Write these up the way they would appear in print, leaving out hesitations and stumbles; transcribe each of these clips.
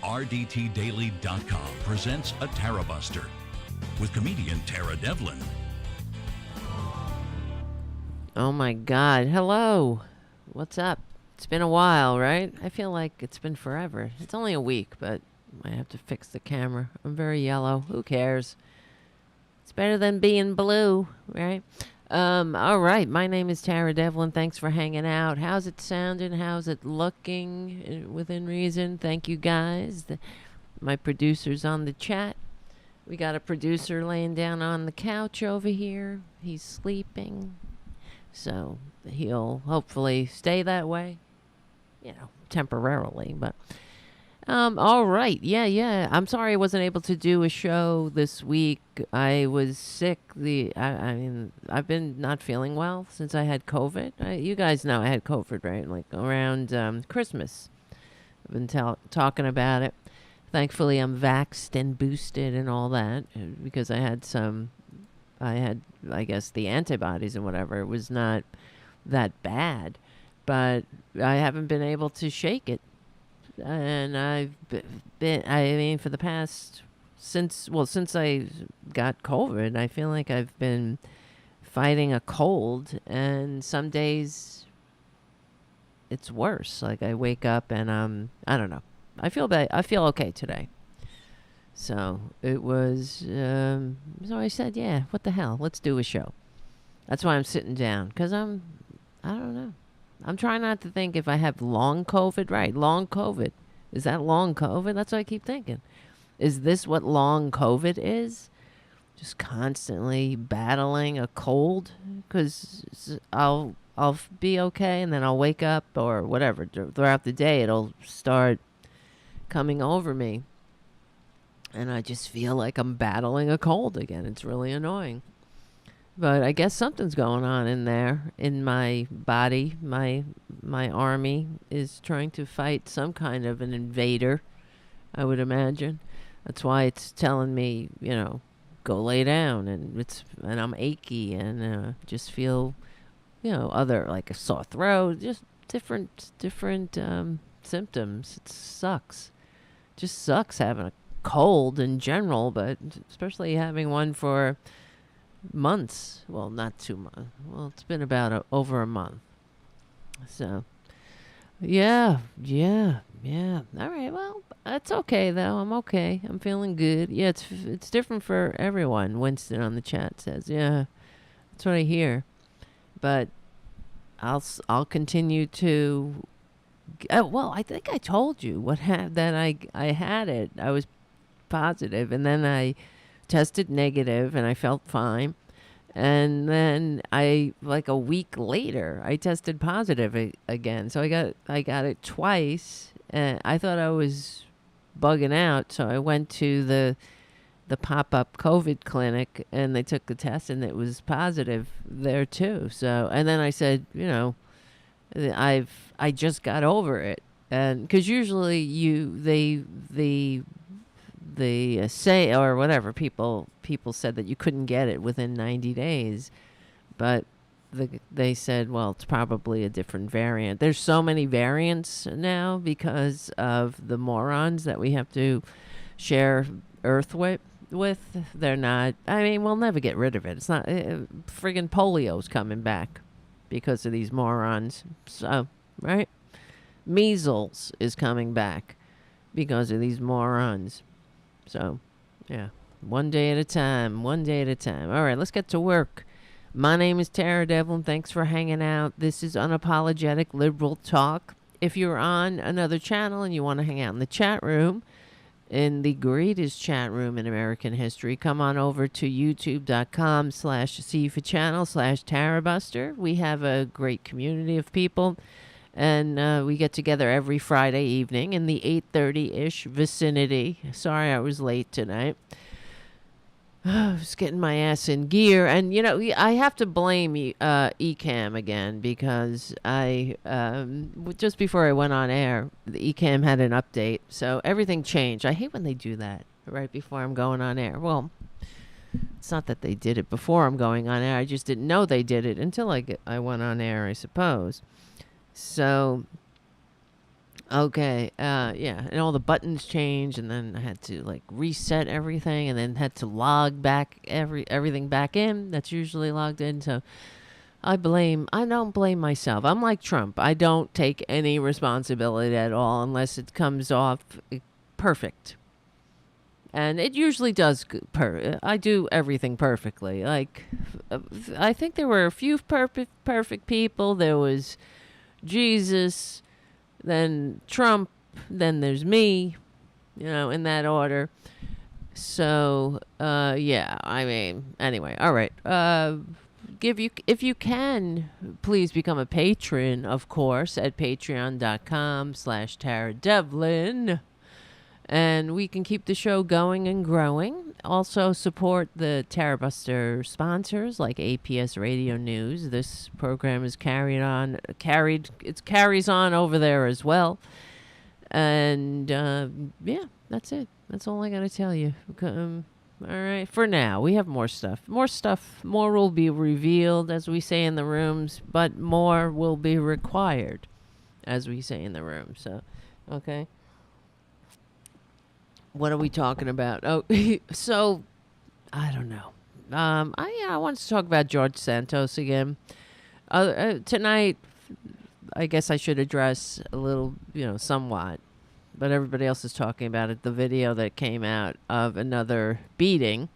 RDTDaily.com presents a Tarabuster with comedian Tara Devlin. Oh my God. Hello. What's up? It's been a while, right? I feel like it's been forever. It's only a week, but I have to fix the camera. I'm very yellow. Who cares? It's better than being blue, right? All right. My name is Tara Devlin. Thanks for hanging out. How's it sounding? How's it looking within reason? Thank you, guys. My producer's on the chat. We got a producer laying down on the couch over here. He's sleeping. So he'll hopefully stay that way, temporarily. But all right. Yeah. I'm sorry I wasn't able to do a show this week. I was sick. I've been not feeling well since I had COVID. You guys know I had COVID, right? Like around Christmas. I've been talking about it. Thankfully, I'm vaxxed and boosted and all that because I guess, the antibodies and whatever. It was not that bad, but I haven't been able to shake it. And I've been, for the past, since I got COVID, I feel like I've been fighting a cold, and some days it's worse. Like I wake up and I don't know. I feel bad. I feel okay today. So it was, so I said, yeah, what the hell? Let's do a show. That's why I'm sitting down, because I don't know. I'm trying not to think if I have long COVID. Right, long COVID. Is that long COVID? That's what I keep thinking. Is this what long COVID is? Just constantly battling a cold? Because I'll be okay, and then I'll wake up or whatever. Throughout the day, it'll start coming over me. And I just feel like I'm battling a cold again. It's really annoying. But I guess something's going on in there, in my body. My army is trying to fight some kind of an invader, I would imagine. That's why it's telling me, go lay down. And I'm achy and just feel, other, like a sore throat, just different symptoms. It sucks. Just sucks having a cold in general, but especially having one for months. Well, not 2 months. Well, it's been about over a month. So, yeah. All right. Well, it's okay though. I'm okay. I'm feeling good. Yeah, it's different for everyone. Winston on the chat says, yeah, that's what I hear. But I'll continue to. Well, I think I told you that I had it. I was positive, and then I tested negative, and I felt fine. And then like a week later, I tested positive again. So I got it twice, and I thought I was bugging out. So I went to the pop-up COVID clinic, and they took the test, and it was positive there too. So, and then I said, I just got over it, and because usually they say, or whatever, people said that you couldn't get it within 90 days, but they said, well, it's probably a different variant. There's so many variants now because of the morons that we have to share Earth with. They're not. I mean, we'll never get rid of it. It's not. Friggin' polio's coming back because of these morons. So, right? Measles is coming back because of these morons. So, yeah. One day at a time. All right, let's get to work. My name is Tara Devlin. Thanks for hanging out. This is Unapologetic Liberal Talk. If you're on another channel and you want to hang out in the chat room, in the greatest chat room in American history, come on over to youtube.com/cforchannel/Tarabuster. We have a great community of people, and we get together every Friday evening in the 8:30-ish vicinity. Sorry I was late tonight. I was getting my ass in gear, and I have to blame Ecamm again, because just before I went on air, the Ecamm had an update, so everything changed. I hate when they do that right before I'm going on air. Well, it's not that they did it before I'm going on air. I just didn't know they did it until I went on air, I suppose. So Okay. Yeah. And all the buttons changed, and then I had to like reset everything, and then had to log back everything back in. That's usually logged in. So I don't blame myself. I'm like Trump. I don't take any responsibility at all unless it comes off perfect. And it usually does. I do everything perfectly. Like, I think there were a few perfect people. There was Jesus, then Trump, then there's me, in that order. So, yeah, I mean, anyway, all right. If you can, please become a patron, of course, at patreon.com/Tara Devlin. And we can keep the show going and growing. Also support the Tarabuster sponsors like APS Radio News. This program is carries on over there as well. And yeah, that's it. That's all I got to tell you. All right, for now, we have more stuff. More will be revealed, as we say in the rooms, but more will be required, as we say in the room. So, okay. What are we talking about? Oh, so I don't know. I want to talk about George Santos again. Tonight, I guess I should address a little, somewhat, but everybody else is talking about it. The video that came out of another beating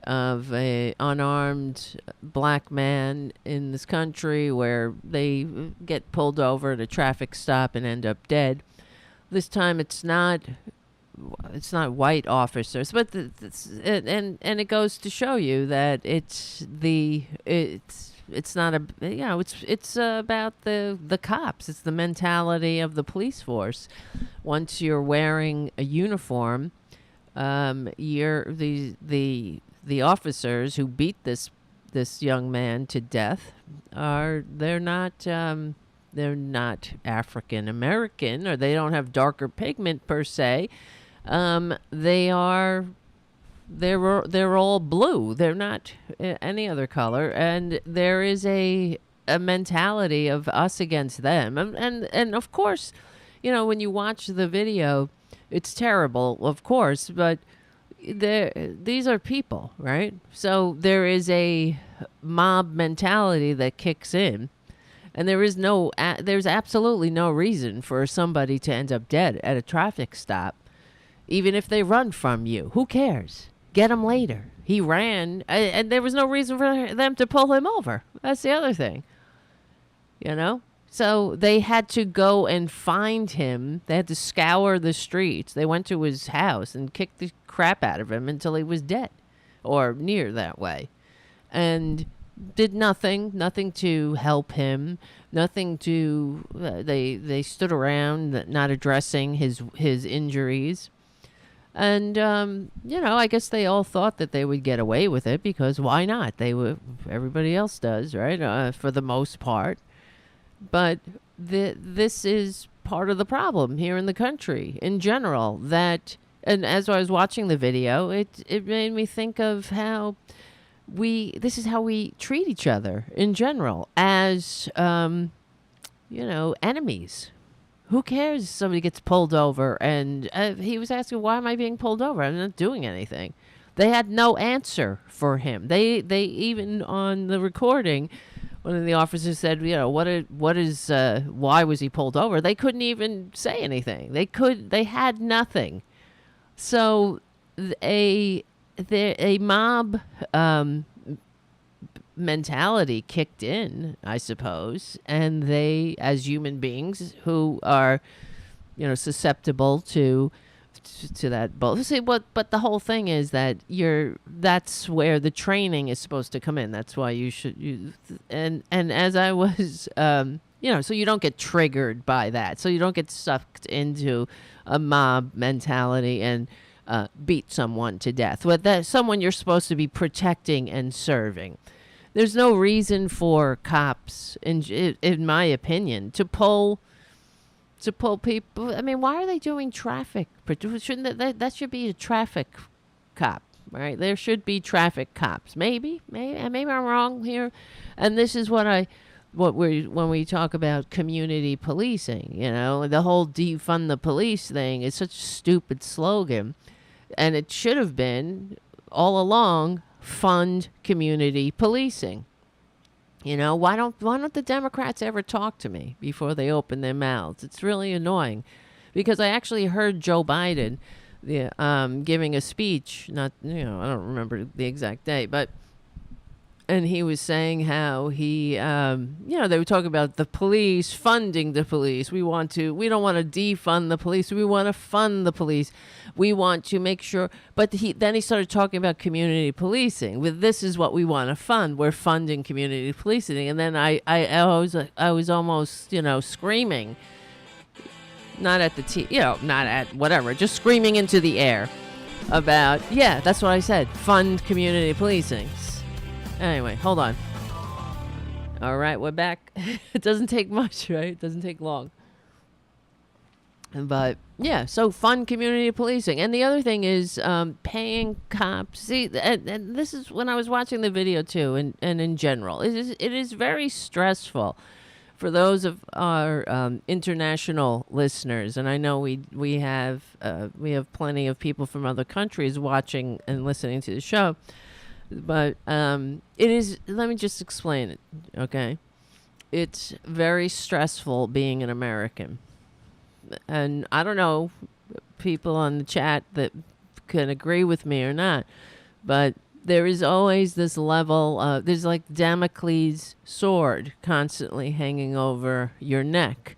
of a unarmed black man in this country, where they get pulled over at a traffic stop and end up dead. This time, it's not white officers, but and it goes to show you that it's not it's about the cops. It's the mentality of the police force. Once you're wearing a uniform, you're the officers who beat this young man to death they're not African American, or they don't have darker pigment per se. They're all blue. They're not any other color, and there is a mentality of us against them. And of course, when you watch the video, it's terrible, of course, but these are people, right? So there is a mob mentality that kicks in. And there's absolutely no reason for somebody to end up dead at a traffic stop. Even if they run from you, who cares? Get him later. He ran, and there was no reason for them to pull him over. That's the other thing. So they had to go and find him. They had to scour the streets. They went to his house and kicked the crap out of him until he was dead, or near that way. And did nothing to help him, nothing to, they stood around not addressing his injuries. And, I guess they all thought that they would get away with it, because why not? Everybody else does, right? For the most part. But this is part of the problem here in the country in general, and as I was watching the video, it made me think of how this is how we treat each other in general as, enemies. Who cares if somebody gets pulled over? And he was asking, why am I being pulled over? I'm not doing anything. They had no answer for him. They even on the recording, one of the officers said, why was he pulled over? They couldn't even say anything. They had nothing. So a mob mentality kicked in, I suppose, and they, as human beings who are, susceptible to that. But the whole thing is that that's where the training is supposed to come in. That's why and as I was, so you don't get triggered by that. So you don't get sucked into a mob mentality and beat someone to death. But that's someone you're supposed to be protecting and serving. There's no reason for cops, in my opinion, to pull people. I mean, why are they doing traffic? Shouldn't that should be a traffic cop, right? There should be traffic cops. Maybe I'm wrong here, and this is what when we talk about community policing, the whole defund the police thing is such a stupid slogan, and it should have been all along fund community policing. Why don't the Democrats ever talk to me before they open their mouths? It's really annoying, because I actually heard Joe Biden giving a speech. Not I don't remember the exact day, and he was saying how he they were talking about the police, funding the police. We don't want to defund the police. We want to fund the police. We want to make sure. But then he started talking about community policing. This is what we want to fund. We're funding community policing. And then I was almost screaming, not at not at whatever, just screaming into the air about, that's what I said, fund community policing. Anyway, hold on. All right, we're back. It doesn't take much, right? It doesn't take long. But so fund community policing. And the other thing is paying cops. See, and this is when I was watching the video too, and in general, it is very stressful for those of our international listeners. And I know we have plenty of people from other countries watching and listening to the show. But it is, let me just explain it, okay? It's very stressful being an American. And I don't know people on the chat that can agree with me or not, but there is always this level there's like Damocles' sword constantly hanging over your neck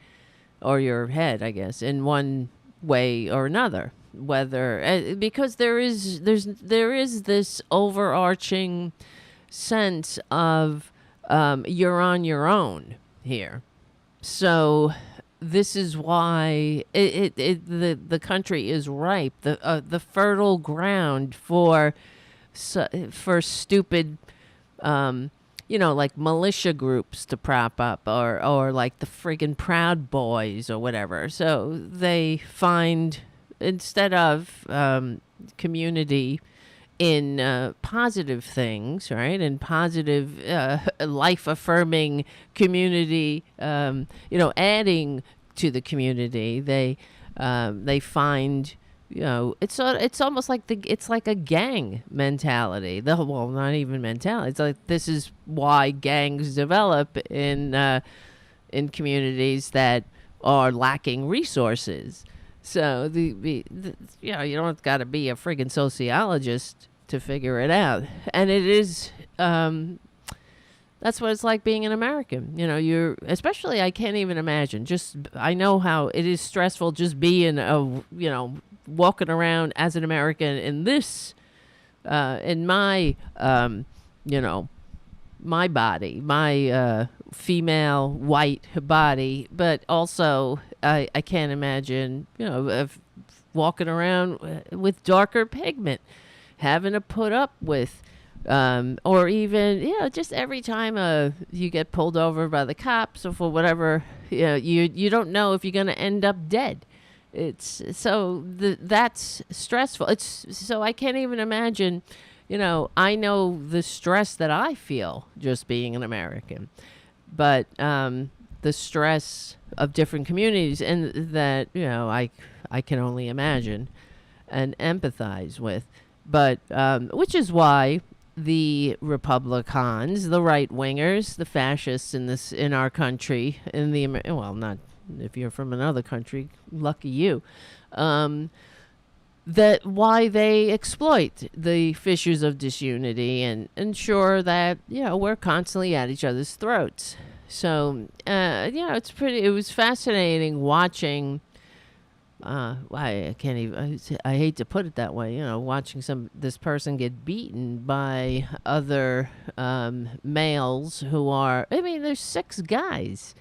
or your head, I guess, in one way or another. Whether because there is this overarching sense of you're on your own here, so this is why the country is ripe, the fertile ground for stupid like militia groups to prop up, or like the friggin' Proud Boys or whatever. So they find, instead of community in positive things, right, and positive life-affirming community, adding to the community, they find, it's almost like it's like a gang mentality. Not even mentality. It's like, this is why gangs develop in communities that are lacking resources. So you don't got to be a friggin' sociologist to figure it out. And it is, that's what it's like being an American. Especially, I can't even imagine. I know how it is stressful just being walking around as an American in this, in my, my body, my female white body, but also I can't imagine, of walking around with darker pigment, having to put up with, or even, just every time you get pulled over by the cops or for whatever, you don't know if you're going to end up dead. It's so that's stressful. So I can't even imagine. I know the stress that I feel just being an American, but the stress of different communities, and that I can only imagine and empathize with. But which is why the Republicans, the right wingers, the fascists in our country, not if you're from another country, lucky you. That why they exploit the fissures of disunity and ensure that we're constantly at each other's throats. So it was fascinating watching. I can't even. I hate to put it that way. Watching this person get beaten by other males who are. I mean, there's 6 guys.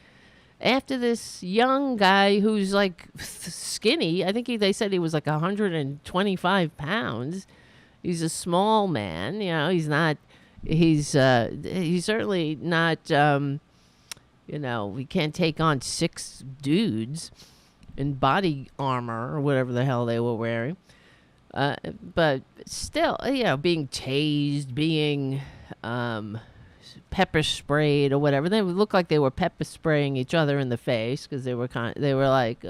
After this young guy who's like skinny, I think they said he was like 125 pounds. He's a small man, he's not, he's certainly not, we can't take on 6 dudes in body armor or whatever the hell they were wearing. But still, being tased, being, pepper sprayed or whatever. They would look like they were pepper spraying each other in the face because they were like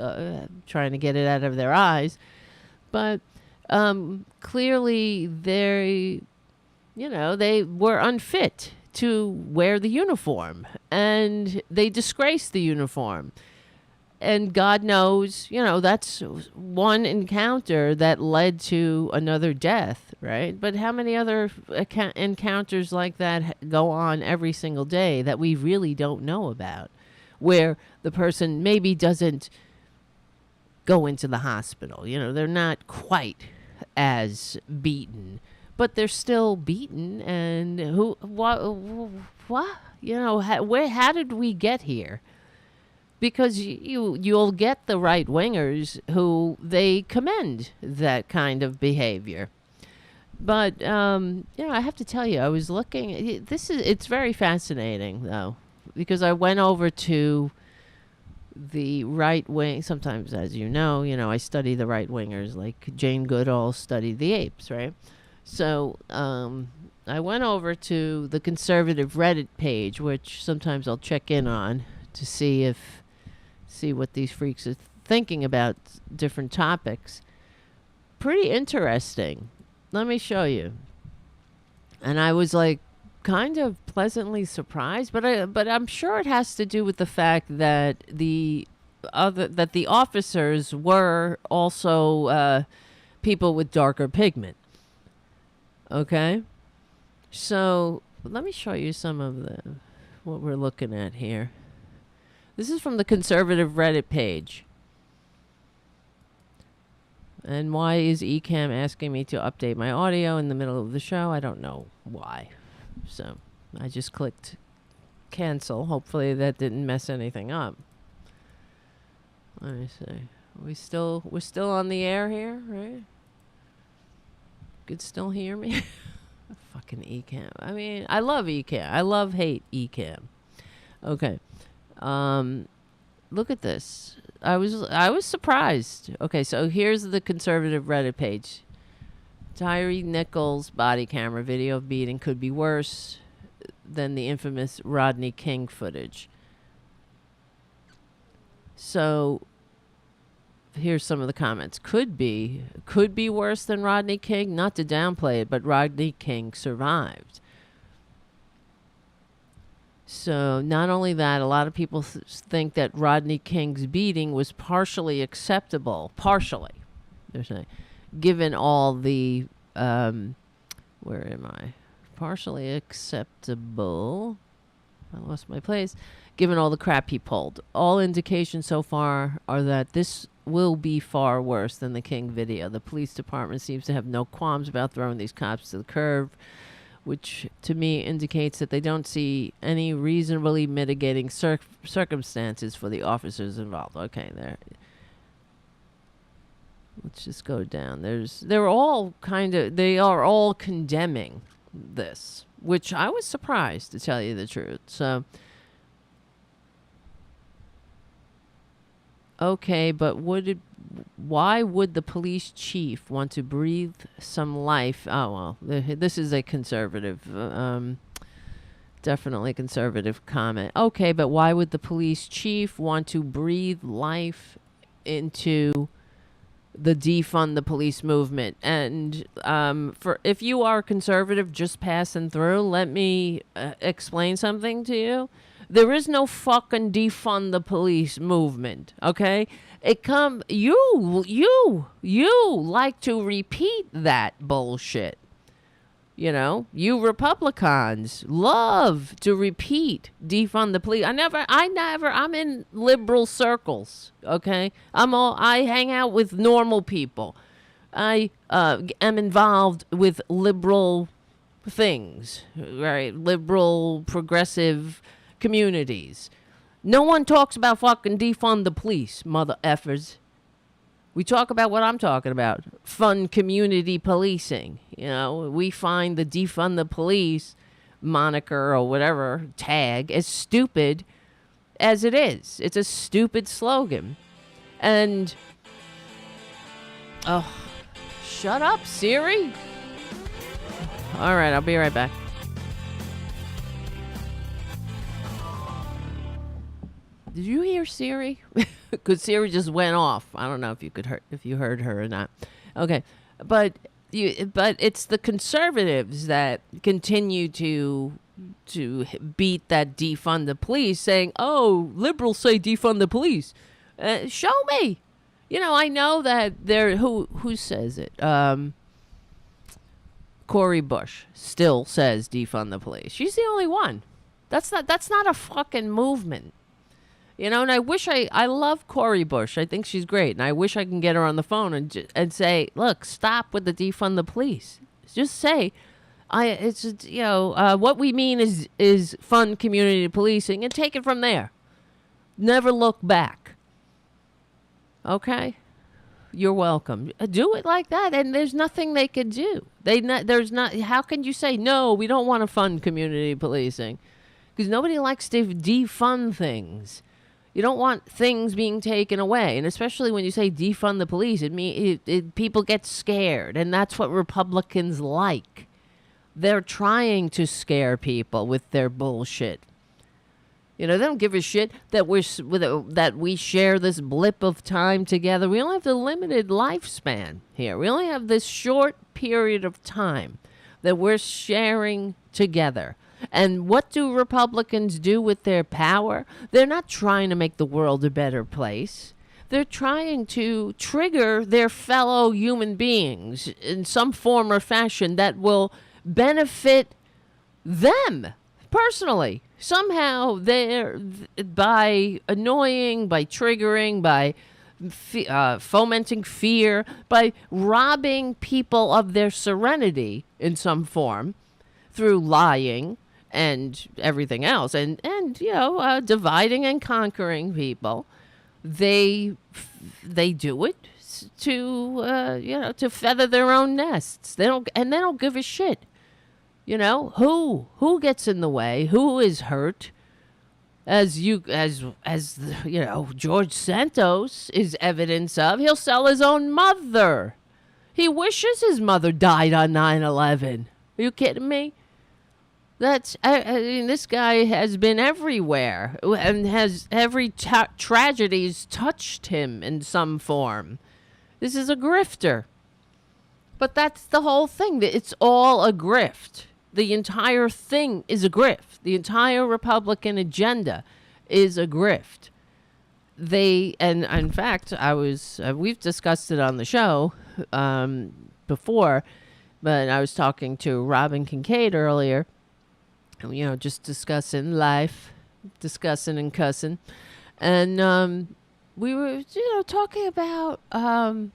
trying to get it out of their eyes. But clearly they were unfit to wear the uniform, and they disgraced the uniform. And God knows, that's one encounter that led to another death, right? But how many other encounters like that go on every single day that we really don't know about, where the person maybe doesn't go into the hospital? They're not quite as beaten, but they're still beaten. And what? How did we get here? Because you'll get the right wingers who they commend that kind of behavior. But I have to tell you, I was looking. It's very fascinating though, because I went over to the right wing. Sometimes, as you know, I study the right wingers, like Jane Goodall studied the apes, right? So I went over to the conservative Reddit page, which sometimes I'll check in on to see what these freaks are thinking about different topics. Pretty interesting. Let me show you. And I was like kind of pleasantly surprised, but I'm sure it has to do with the fact that the officers were also people with darker pigment. Okay? So, let me show you some of what we're looking at here. This is from the conservative Reddit page. And why is Ecamm asking me to update my audio in the middle of the show? I don't know why. So I just clicked cancel. Hopefully that didn't mess anything up. Let me see. We're still on the air here, right? You could still hear me? Fucking Ecamm. I mean, I love Ecamm. I hate Ecamm. Okay. Look at this. I was surprised. Okay, so here's the conservative Reddit page. Tyree Nichols' body camera video of beating could be worse than the infamous Rodney King footage. So here's some of the comments. Could be worse than Rodney King. Not to downplay it, but Rodney King survived. So not only that, a lot of people think that Rodney King's beating was partially acceptable. Partially, they're saying, given all the, where am I? Partially acceptable. I lost my place. Given all the crap he pulled. All indications so far are that this will be far worse than the King video. The police department seems to have no qualms about throwing these cops to the curb, which to me indicates that they don't see any reasonably mitigating circumstances for the officers involved. Okay, there. Let's just go down. They are all condemning this, which I was surprised, to tell you the truth. So, okay, but why would the police chief want to breathe some life? Oh, well, this is a conservative, definitely conservative comment. Okay, but why would the police chief want to breathe life into the defund the police movement? And if you are conservative just passing through, let me explain something to you. There is no fucking defund the police movement, okay? You like to repeat that bullshit. You Republicans love to repeat defund the police. I'm in liberal circles, okay? I hang out with normal people. I am involved with liberal things, right? Liberal, progressive communities. No one talks about fucking defund the police, mother effers. We talk about what I'm talking about. Fun community policing. We find the defund the police moniker or whatever tag as stupid as it is. It's a stupid slogan. And, oh, shut up, Siri. All right, I'll be right back. Did you hear Siri? Because Siri just went off. I don't know if you heard her or not. Okay, but it's the conservatives that continue to beat that defund the police, saying, "Oh, liberals say defund the police." Show me. I know that who says it. Cori Bush still says defund the police. She's the only one. That's not a fucking movement. And I wish I love Cori Bush. I think she's great. And I wish I can get her on the phone and say, look, stop with the defund the police. Just say, what we mean is fund community policing and take it from there. Never look back. Okay? You're welcome. Do it like that, and there's nothing they could do. How can you say, no, we don't want to fund community policing? Because nobody likes to defund things. You don't want things being taken away. And especially when you say defund the police, people get scared. And that's what Republicans like. They're trying to scare people with their bullshit. They don't give a shit that we share this blip of time together. We only have the limited lifespan here. We only have this short period of time that we're sharing together. And what do Republicans do with their power? They're not trying to make the world a better place. They're trying to trigger their fellow human beings in some form or fashion that will benefit them personally. Somehow by annoying, by triggering, by fomenting fear, by robbing people of their serenity in some form through lying and everything else, and dividing and conquering people. They do it to feather their own nests. They don't give a shit. Who gets in the way? Who is hurt? As George Santos is evidence of. He'll sell his own mother. He wishes his mother died on 9/11. Are you kidding me? This guy has been everywhere and has every tragedy's touched him in some form. This is a grifter. But that's the whole thing. It's all a grift. The entire thing is a grift. The entire Republican agenda is a grift. And in fact, we've discussed it on the show before, but I was talking to Robin Kincaid earlier, just discussing life, discussing and cussing. And we were, talking about, Robin,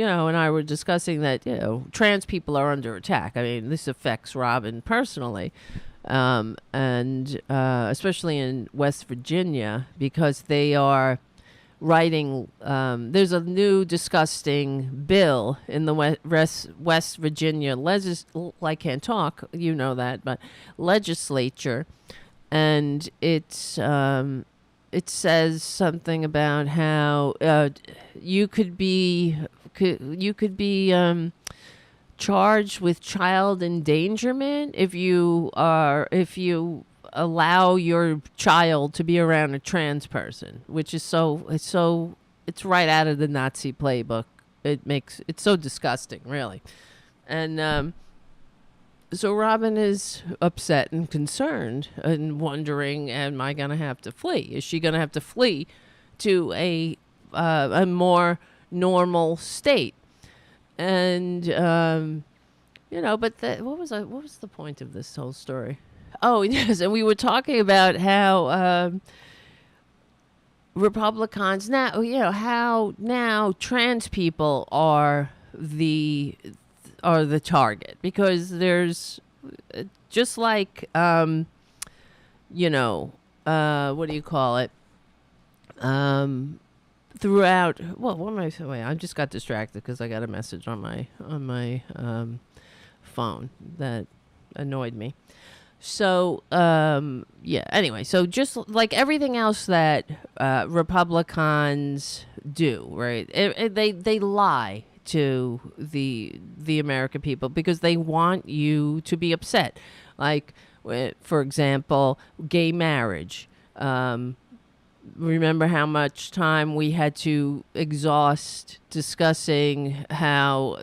and I were discussing that, trans people are under attack. I mean, this affects Robin personally, and especially in West Virginia, because they are writing, there's a new disgusting bill in the West Virginia I can't talk, but legislature, and it says something about how you could be charged with child endangerment if you allow your child to be around a trans person, which is it's right out of the Nazi playbook. It's so disgusting, really. And so Robin is upset and concerned and wondering, am I going to have to flee? Is she going to have to flee to a more normal state? And, but what was the point of this whole story? Oh, yes. And we were talking about how Republicans now, how now trans people are the target, because there's just like what do you call it, throughout, what am I saying? I just got distracted because I got a message on my phone that annoyed me. So anyway, so just like everything else that Republicans do, right, they lie to the American people because they want you to be upset. Like, for example, gay marriage. Remember how much time we had to exhaust discussing how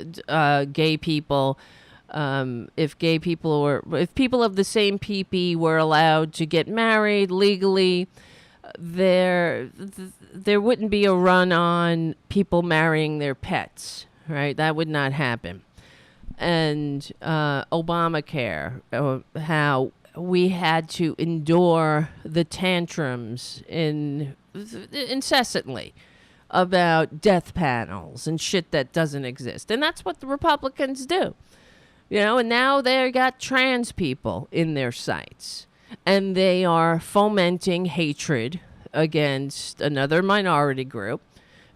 gay people, if people of the same PP were allowed to get married legally, there wouldn't be a run on people marrying their pets, right? That would not happen. And Obamacare, how we had to endure the tantrums incessantly about death panels and shit that doesn't exist. And that's what the Republicans do. And now they got trans people in their sights. And they are fomenting hatred against another minority group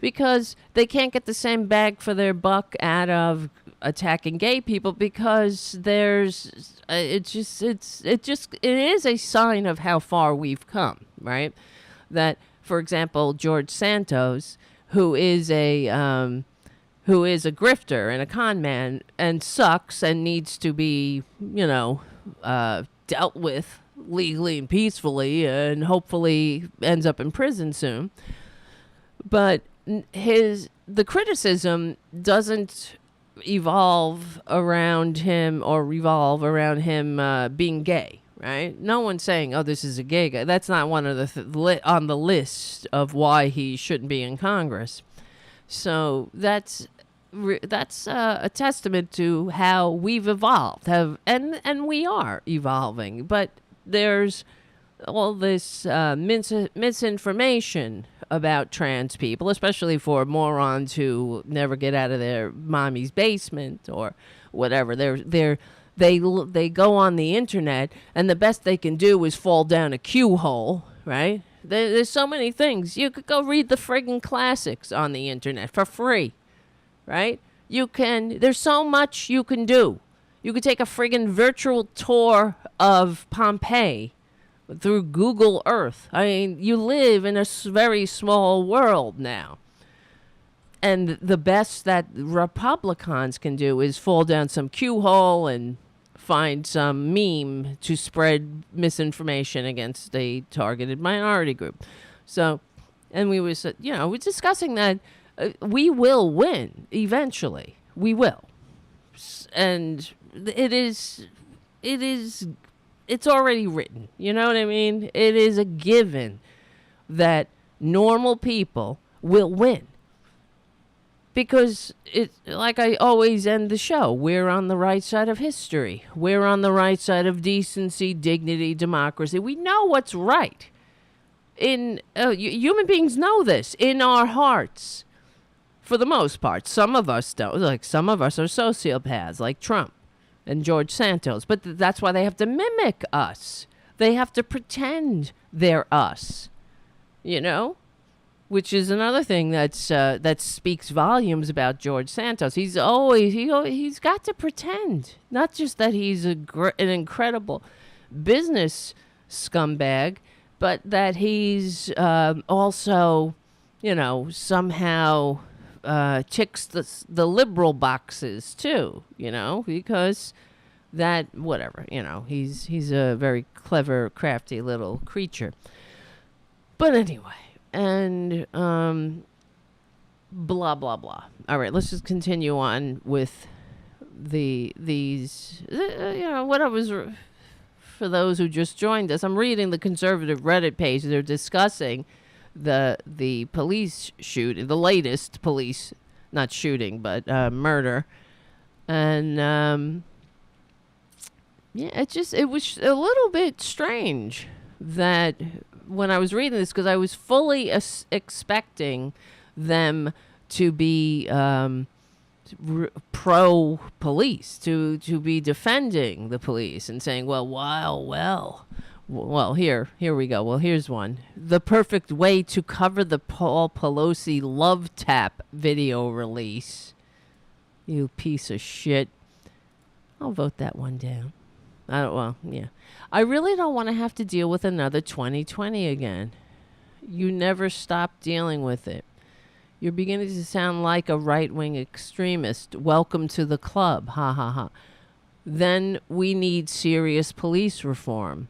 because they can't get the same bang for their buck out of attacking gay people, because it is a sign of how far we've come, right? That, for example, George Santos, who is a grifter and a con man and sucks and needs to be, dealt with legally and peacefully, and hopefully ends up in prison soon. But the criticism doesn't evolve around him being gay, right? No one's saying, "Oh, this is a gay guy." That's not one of the on the list of why he shouldn't be in Congress. So that's a testament to how we've evolved, and we are evolving. But there's all this misinformation about trans people, especially for morons who never get out of their mommy's basement or whatever. They go on the internet, and the best they can do is fall down a Q hole, right? There's so many things. You could go read the friggin' classics on the internet for free, right? There's so much you can do. You could take a friggin' virtual tour of Pompeii through Google Earth. I mean, you live in a very small world now. And the best that Republicans can do is fall down some Q hole and find some meme to spread misinformation against a targeted minority group. So, and we're discussing that we will win eventually. We will. And it's already written. You know what I mean? It is a given that normal people will win. Because like I always end the show, we're on the right side of history. We're on the right side of decency, dignity, democracy. We know what's right. Human beings know this in our hearts. For the most part. Some of us don't. Like, some of us are sociopaths, like Trump and George Santos. But that's why they have to mimic us. They have to pretend they're us. Which is another thing that speaks volumes about George Santos. He's got to pretend. Not just that he's an incredible business scumbag, but that he's also, somehow ticks the liberal boxes too, because that, whatever, he's a very clever, crafty little creature. But anyway, and blah, blah, blah. All right, let's just continue on with these, what I was, for those who just joined us, I'm reading the conservative Reddit page. They're discussing the police shooting, the latest police, not shooting, but murder. And it was a little bit strange that when I was reading this, because I was fully expecting them to be pro-police, to be defending the police and saying, well, here we go. Well, here's one. The perfect way to cover the Paul Pelosi love tap video release. You piece of shit. I'll vote that one down. I really don't want to have to deal with another 2020 again. You never stop dealing with it. You're beginning to sound like a right-wing extremist. Welcome to the club. Ha, ha, ha. then we need serious police reform.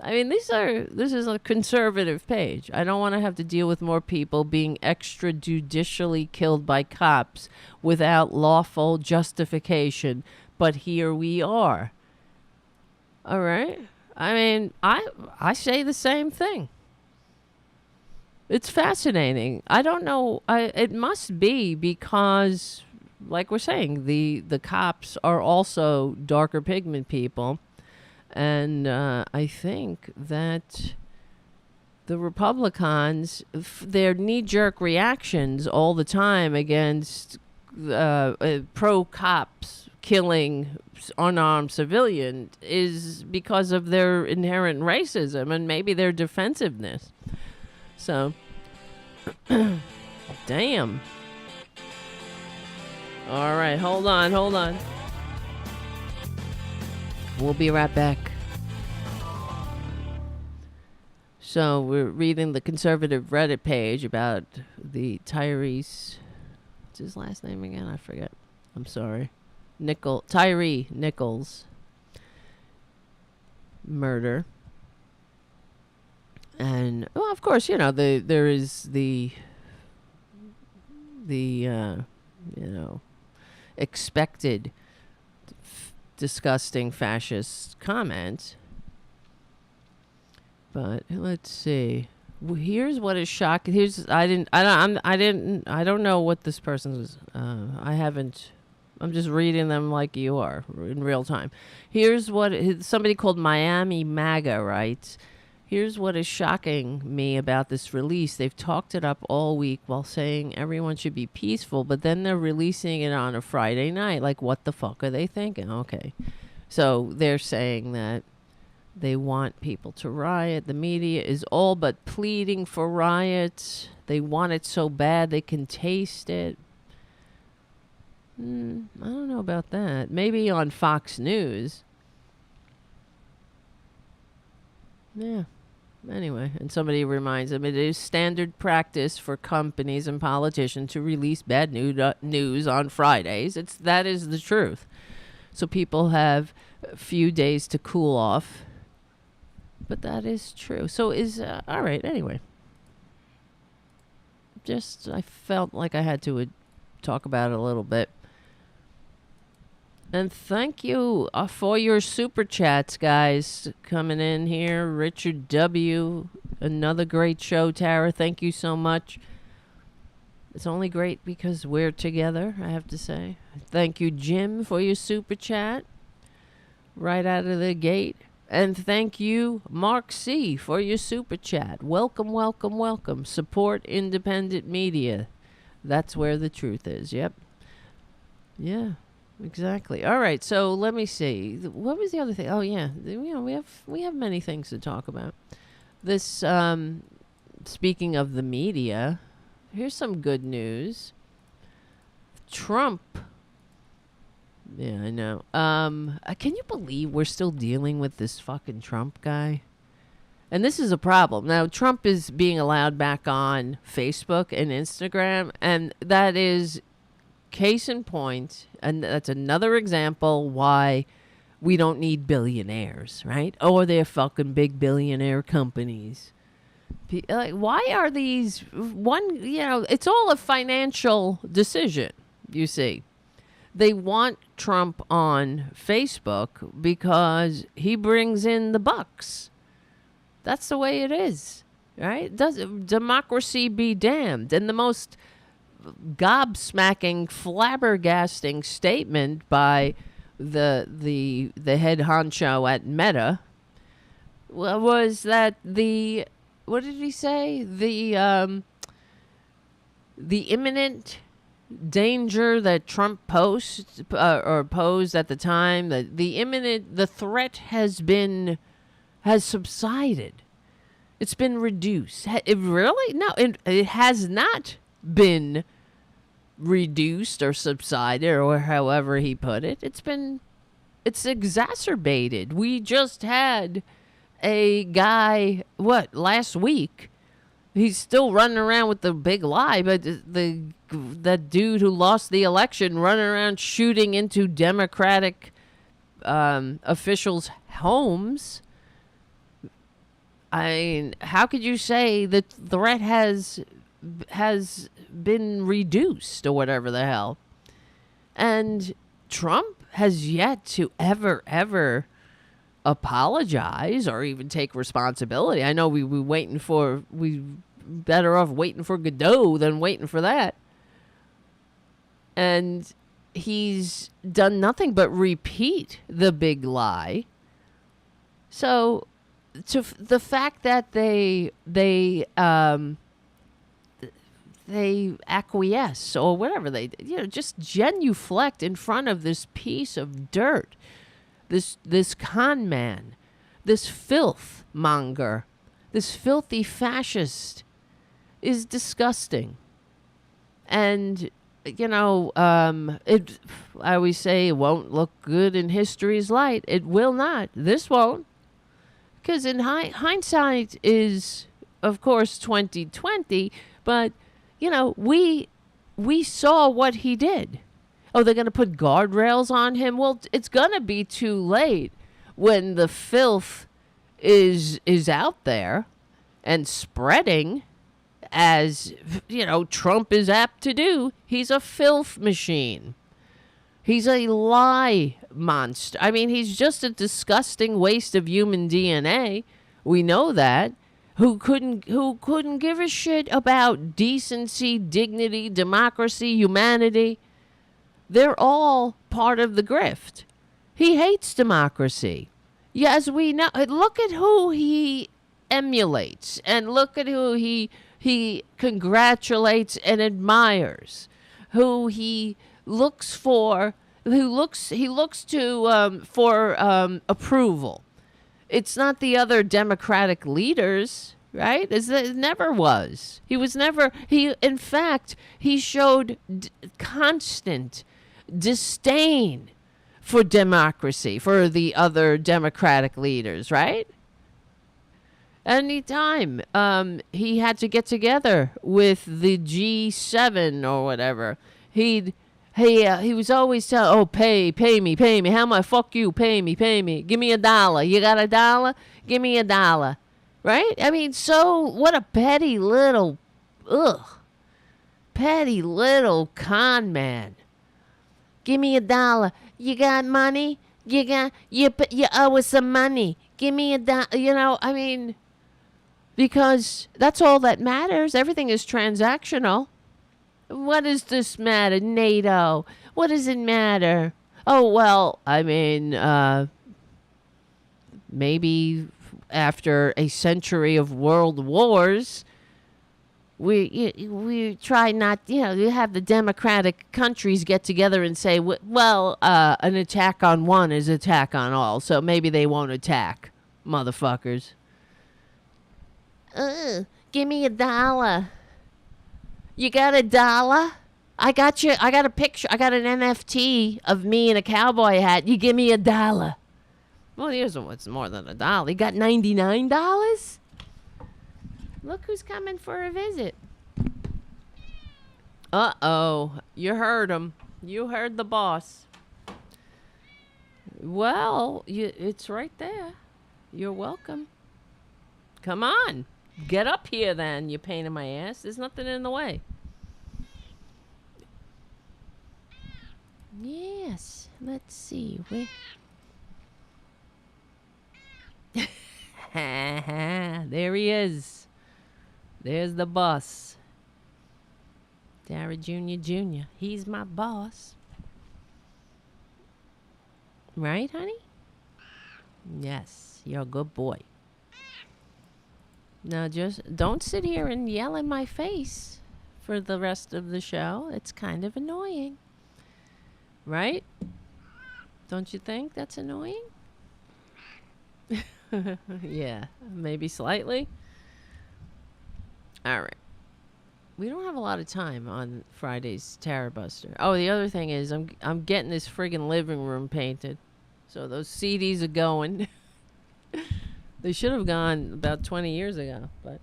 I mean, this is a conservative page. I don't want to have to deal with more people being extrajudicially killed by cops without lawful justification. But here we are. All right. I mean, I say the same thing. It's fascinating. I don't know. It must be because, like we're saying, the cops are also darker pigment people. And I think that the Republicans, their knee-jerk reactions all the time against pro-cops killing unarmed civilian is because of their inherent racism and maybe their defensiveness. So, damn. All right, hold on. We'll be right back. So we're reading the conservative Reddit page about the Tyrese. What's his last name again? I forget. I'm sorry. Tyree Nichols murder. And, well, of course, you know, there is the expected disgusting fascist comment. But let's see. Well, here's what is shocking. I don't know what this person's. I'm just reading them like you are in real time. Here's what somebody called Miami MAGA writes. Here's what is shocking me about this release. They've talked it up all week while saying everyone should be peaceful, but then they're releasing it on a Friday night. Like, what the fuck are they thinking? Okay. So they're saying that they want people to riot. The media is all but pleading for riots. They want it so bad they can taste it. I don't know about that. Maybe on Fox News. Yeah. Anyway, and somebody reminds them it is standard practice for companies and politicians to release bad news on Fridays. That is the truth. So people have a few days to cool off. But that is true. So all right, anyway. I felt like I had to talk about it a little bit. And thank you for your super chats, guys, coming in here. Richard W., another great show, Tara. Thank you so much. It's only great because we're together, I have to say. Thank you, Jim, for your super chat right out of the gate. And thank you, Mark C., for your super chat. Welcome, welcome, welcome. Support independent media. That's where the truth is. Yep. Yeah. Exactly. All right. So let me see. What was the other thing? Oh yeah. We have many things to talk about. This speaking of the media, here's some good news. Trump. Yeah, I know. Can you believe we're still dealing with this fucking Trump guy? And this is a problem. Now, Trump is being allowed back on Facebook and Instagram, and that is case in point, and that's another example why we don't need billionaires, right? Or they're fucking big billionaire companies. Like, why are these it's all a financial decision, you see. They want Trump on Facebook because he brings in the bucks. That's the way it is, right? Democracy be damned. And the most gobsmacking, flabbergasting statement by the head honcho at Meta was that what did he say? The imminent danger that Trump posed at the time, that the threat has subsided. It's been reduced. It really? No, it has not been reduced or subsided, or however he put it. It's exacerbated. We just had a guy, last week, he's still running around with the big lie, but that dude who lost the election running around shooting into Democratic officials' homes. I mean, how could you say the threat has been reduced or whatever the hell? And Trump has yet to ever apologize or even take responsibility. I know we better off waiting for Godot than waiting for that. And he's done nothing but repeat the big lie. So the fact that they acquiesce or whatever they, just genuflect in front of this piece of dirt, this con man, this filth monger, this filthy fascist is disgusting. And I always say it won't look good in history's light. It will not. This won't. Because in hindsight is, of course, 2020, but, we saw what he did. Oh, they're going to put guardrails on him? Well, it's going to be too late when the filth is out there and spreading, as, Trump is apt to do. He's a filth machine. He's a lie monster. I mean, he's just a disgusting waste of human DNA. We know that. Who couldn't give a shit about decency, dignity, democracy, humanity. They're all part of the grift. He hates democracy. Yeah, as we know, look at who he emulates and look at who he congratulates and admires, who he looks for, for approval. It's not the other Democratic leaders, right? It never was. In fact, he showed constant disdain for democracy, for the other Democratic leaders, right? Anytime he had to get together with the G7 or whatever, he was always telling, oh, pay me. How much? Fuck you, pay me. Give me $1. You got $1? Give me $1. Right? I mean, so what a petty little con man. Give me $1. You got money? You owe us some money. Give me $1. I mean, because that's all that matters. Everything is transactional. What does this matter? NATO. What does it matter? Oh, well, I mean, maybe after a century of world wars, we try not, you have the democratic countries get together and say, well, an attack on one is attack on all, so maybe they won't attack, motherfuckers. Give me $1. You got $1? I got a picture. I got an NFT of me in a cowboy hat. You give me $1. Well, here's what's more than $1. You got $99? Look who's coming for a visit. Uh-oh. You heard him. You heard the boss. Well, it's right there. You're welcome. Come on. Get up here then, you pain in my ass. There's nothing in the way. Yes. Let's see. There he is. There's the boss. Dara Jr. He's my boss. Right, honey? Yes. You're a good boy. Now, just don't sit here and yell in my face for the rest of the show. It's kind of annoying. Right? Don't you think that's annoying? Yeah, maybe slightly. All right. We don't have a lot of time on Friday's Tarabuster. Oh, the other thing is I'm getting this friggin' living room painted. So those CDs are going. They should have gone about 20 years ago, but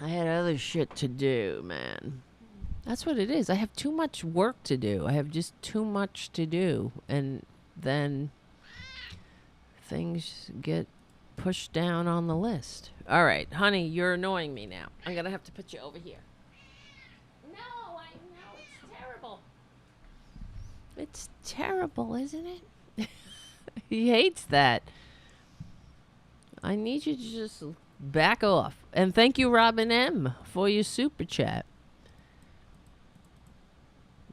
I had other shit to do, man. That's what it is. I have too much work to do. I have just too much to do. And then things get pushed down on the list. All right, honey, you're annoying me now. I'm going to have to put you over here. No, I know. It's terrible. It's terrible, isn't it? He hates that. I need you to just back off. And thank you, Robin M., for your super chat.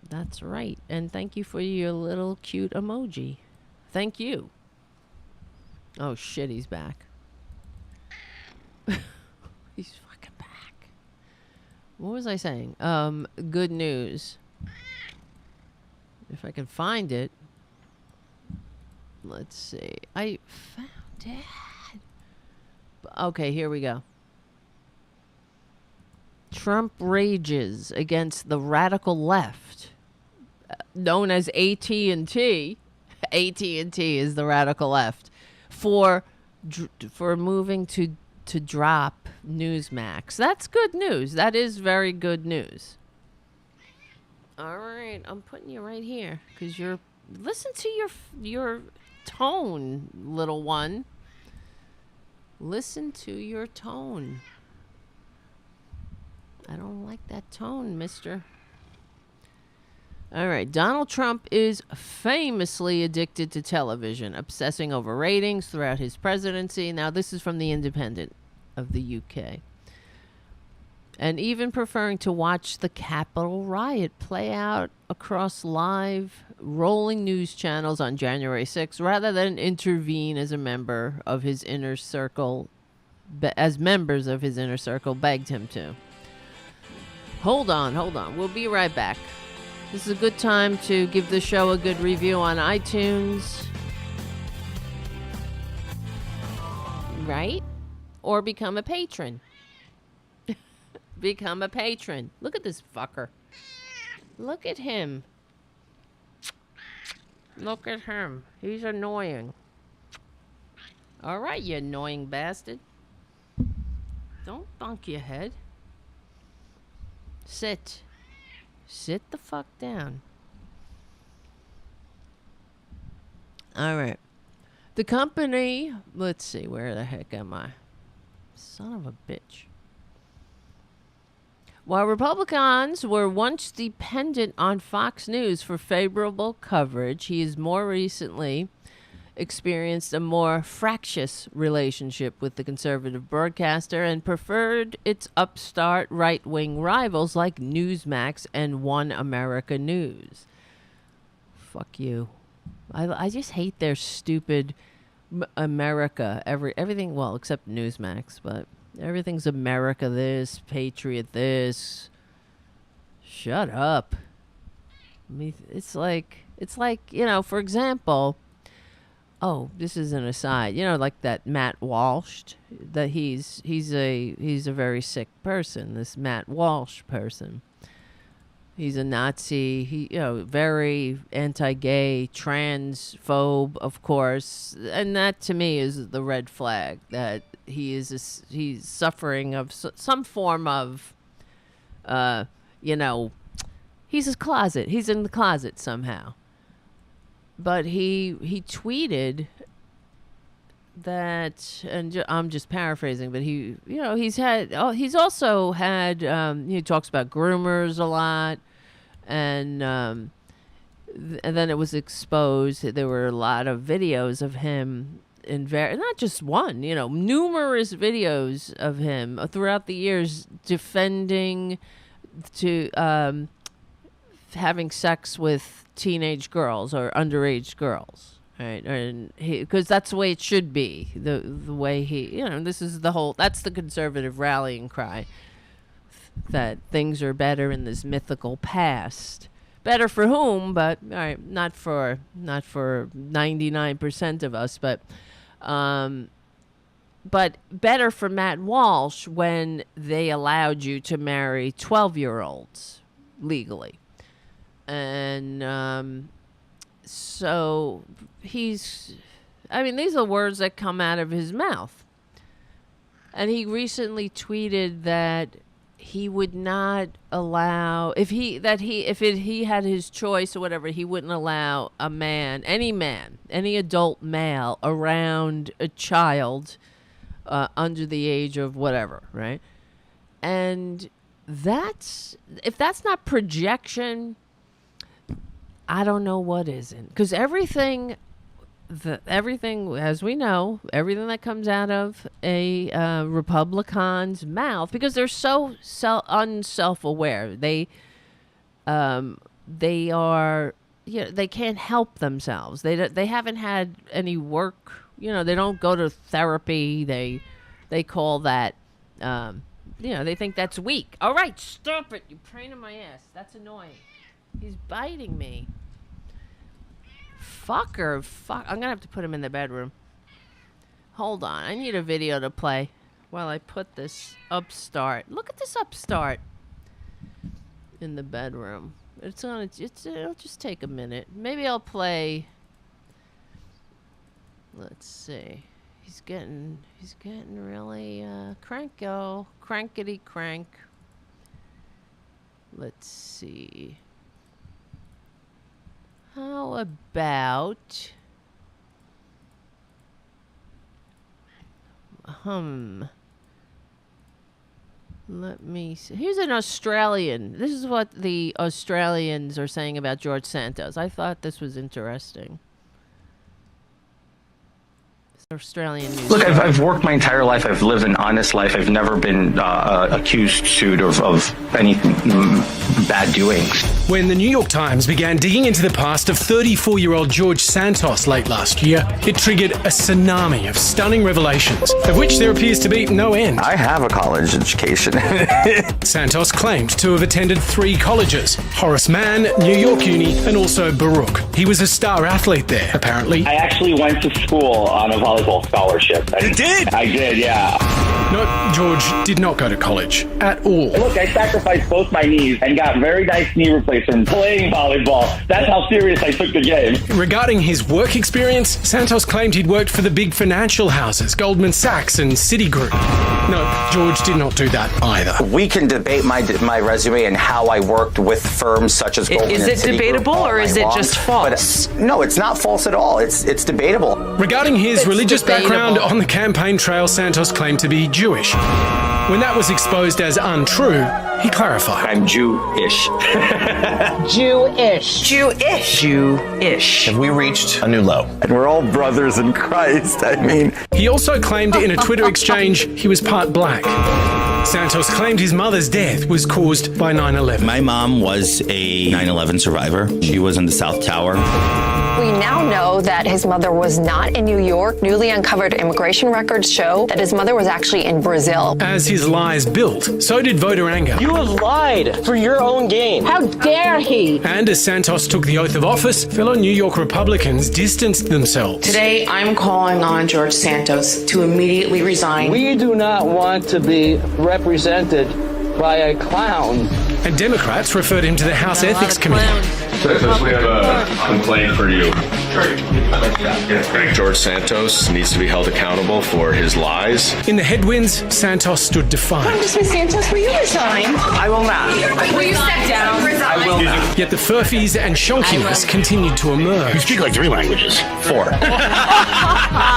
That's right. And thank you for your little cute emoji. Thank you. Oh, shit, he's back. He's fucking back. What was I saying? Good news. If I can find it. Let's see. I found it. Okay, here we go. Trump rages against the radical left, known as AT&T. AT&T is the radical left for moving to drop Newsmax. That's good news. That is very good news. All right, I'm putting you right here because you're. Listen to your tone, little one. Listen to your tone. I don't like that tone, mister. All right. Donald Trump is famously addicted to television, obsessing over ratings throughout his presidency. Now, this is from The Independent of the UK. And even preferring to watch the Capitol riot play out across live rolling news channels on January 6th rather than intervene as a member of his inner circle, as members of his inner circle begged him to. Hold on. We'll be right back. This is a good time to give the show a good review on iTunes. Right? Or become a patron. Become a patron. Look at this fucker. Look at him. Look at him. He's annoying. All right, you annoying bastard. Don't bonk your head. Sit. Sit the fuck down. All right. The company, let's see, where the heck am I? Son of a bitch. While Republicans were once dependent on Fox News for favorable coverage, he has more recently experienced a more fractious relationship with the conservative broadcaster and preferred its upstart right-wing rivals like Newsmax and One America News. Fuck you. I just hate their stupid America. Everything, well, except Newsmax, but everything's America this, Patriot this. Shut up. I mean, it's like, you know, for example, oh, this is an aside. You know, like that Matt Walsh, that he's a very sick person, this Matt Walsh person. He's a Nazi. He, you know, very anti-gay, transphobe, of course, and that to me is the red flag that he's suffering of some form of, you know, he's his closet. He's in the closet somehow. But he tweeted that, and I'm just paraphrasing, but he, you know, he's also had, he talks about groomers a lot, and then it was exposed. There were a lot of videos of him in not just one, you know, numerous videos of him throughout the years defending to having sex with teenage girls or underage girls. Right, and because that's the way it should be. The way he, you know, that's the conservative rallying cry. That things are better in this mythical past. Better for whom? But all right, not for 99% of us. But better for Matt Walsh when they allowed you to marry 12-year-olds legally, and so these are words that come out of his mouth. And he recently tweeted that he would not allow if he had his choice or whatever, he wouldn't allow any adult male around a child under the age of whatever, right? And if that's not projection, I don't know what isn't. Because everything, as we know, everything that comes out of a Republican's mouth, because they're so unself-aware, they are, they can't help themselves. They haven't had any work. They don't go to therapy. They call that, they think that's weak. All right, stop it. You're praying in my ass. That's annoying. He's biting me. Fucker. Fuck. I'm going to have to put him in the bedroom. Hold on. I need a video to play while I put this upstart. Look at this upstart in the bedroom. It'll just take a minute. Maybe I'll play. Let's see. He's getting really crankety crank. Let's see. How about let me see. Here's an Australian. This is what the Australians are saying about George Santos. I thought this was interesting. Australian news. Look, I've worked my entire life. I've lived an honest life. I've never been accused of any bad doings. When the New York Times began digging into the past of 34-year-old George Santos late last year, it triggered a tsunami of stunning revelations, of which there appears to be no end. I have a college education. Santos claimed to have attended 3 colleges: Horace Mann, New York Uni, and also Baruch. He was a star athlete there, apparently. I actually went to school on a volleyball scholarship. You did? I did, yeah. No, George did not go to college at all. Look, I sacrificed both my knees and got very nice knee replacements playing volleyball. That's how serious I took the game. Regarding his work experience, Santos claimed he'd worked for the big financial houses, Goldman Sachs and Citigroup. No, George did not do that either. We can debate my resume and how I worked with firms such as Goldman Is it and Citigroup debatable or is it just false? But, no, it's not false at all. It's debatable. Regarding his religious background, on the campaign trail, Santos claimed to be Jewish. When that was exposed as untrue, he clarified. I'm Jewish. Jewish. Have we reached a new low? And we're all brothers in Christ, I mean. He also claimed in a Twitter exchange he was part black. Santos claimed his mother's death was caused by 9/11. My mom was a 9/11 survivor. She was in the South Tower. We now know that his mother was not in New York. Newly uncovered immigration records show that his mother was actually in Brazil. As his lies built, so did voter anger. You have lied for your own gain. How dare he? And as Santos took the oath of office, fellow New York Republicans distanced themselves. Today, I'm calling on George Santos to immediately resign. We do not want to be represented by a clown. And Democrats referred him to the House Ethics Committee. Santos, we have a complaint for you. George Santos needs to be held accountable for his lies. In the headwinds, Santos stood defiant. Ms. Santos, will you resign? I will not. Will you step down? I will not. Yet the furfies and shonkiness continued to emerge. You speak like 3 languages. 4.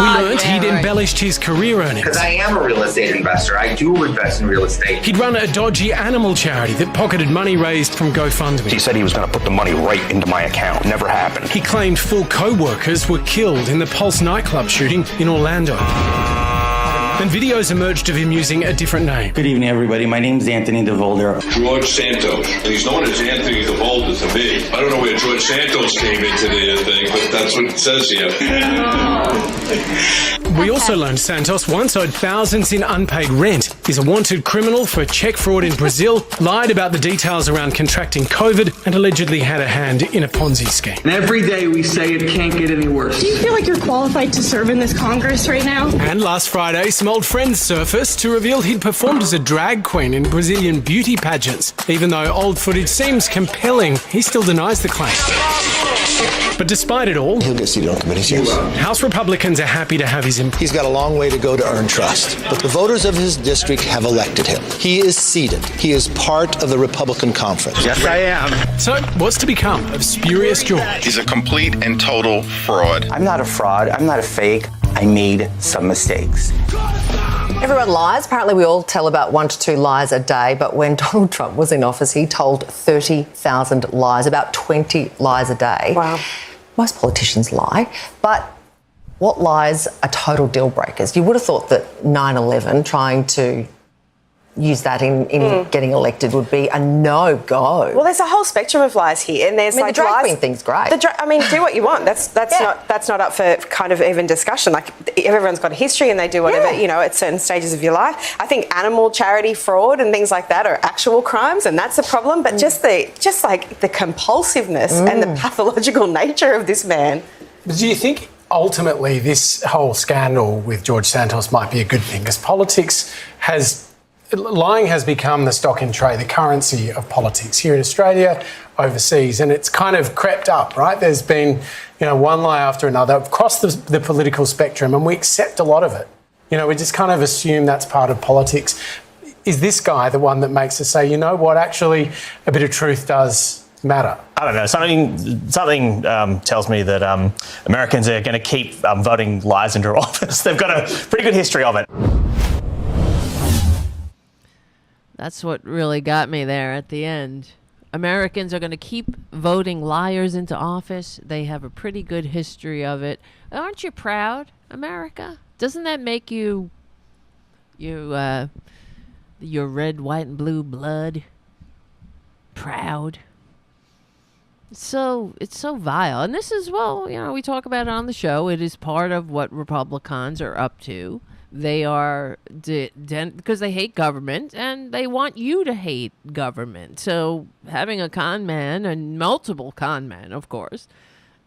We learned he'd embellished his career earnings. Because I am a real estate investor. I do invest in real estate. He'd run a dodgy animal charity that pocketed money raised from GoFundMe. He said he was going to put the money right into my account. Never happened. He claimed 4 co-workers were killed in the Pulse nightclub shooting in Orlando. And videos emerged of him using a different name. Good evening, everybody. My name's Anthony DeVolder. George Santos. And he's known as Anthony DeVolder to me. I don't know where George Santos came into the thing, but that's what it says here. We also learned Santos once owed thousands in unpaid rent, is a wanted criminal for check fraud in Brazil, lied about the details around contracting COVID, and allegedly had a hand in a Ponzi scheme. And every day we say it can't get any worse. Do you feel like you're qualified to serve in this Congress right now? And last Friday, some old friends surfaced to reveal he'd performed as a drag queen in Brazilian beauty pageants. Even though old footage seems compelling, he still denies the claim. But despite it all, he'll get seated on committees, yes. House Republicans are happy to have his input. He's got a long way to go to earn trust, but the voters of his district have elected him. He is seated. He is part of the Republican conference. Yes, I am. So, what's to become of Spurious George? He's a complete and total fraud. I'm not a fraud. I'm not a fake. I made some mistakes. Everyone lies. Apparently we all tell about 1 to 2 lies a day, but when Donald Trump was in office, he told 30,000 lies, about 20 lies a day. Wow. Most politicians lie, but what lies are total deal breakers? You would have thought that 9/11, trying to use that in getting elected, would be a no-go. Well, there's a whole spectrum of lies here, and there's the drag lies. queen thing's great. Do what you want. That's not up for kind of even discussion. Like, everyone's got a history, and they do whatever at certain stages of your life. I think animal charity fraud and things like that are actual crimes, and that's a problem. But just the compulsiveness and the pathological nature of this man. Do you think ultimately this whole scandal with George Santos might be a good thing? Because lying has become the stock in trade, the currency of politics here in Australia, overseas, and it's kind of crept up, right? There's been, one lie after another across the political spectrum, and we accept a lot of it. We just kind of assume that's part of politics. Is this guy the one that makes us say, you know what, actually, a bit of truth does matter? I don't know. Something tells me that Americans are going to keep voting lies into office. They've got a pretty good history of it. That's what really got me there at the end. Americans are going to keep voting liars into office. They have a pretty good history of it. Aren't you proud, America? Doesn't that make your red, white, and blue blood proud? It's so vile. And this is, we talk about it on the show. It is part of what Republicans are up to. They are, because they hate government, and they want you to hate government. So having a con man, and multiple con men, of course,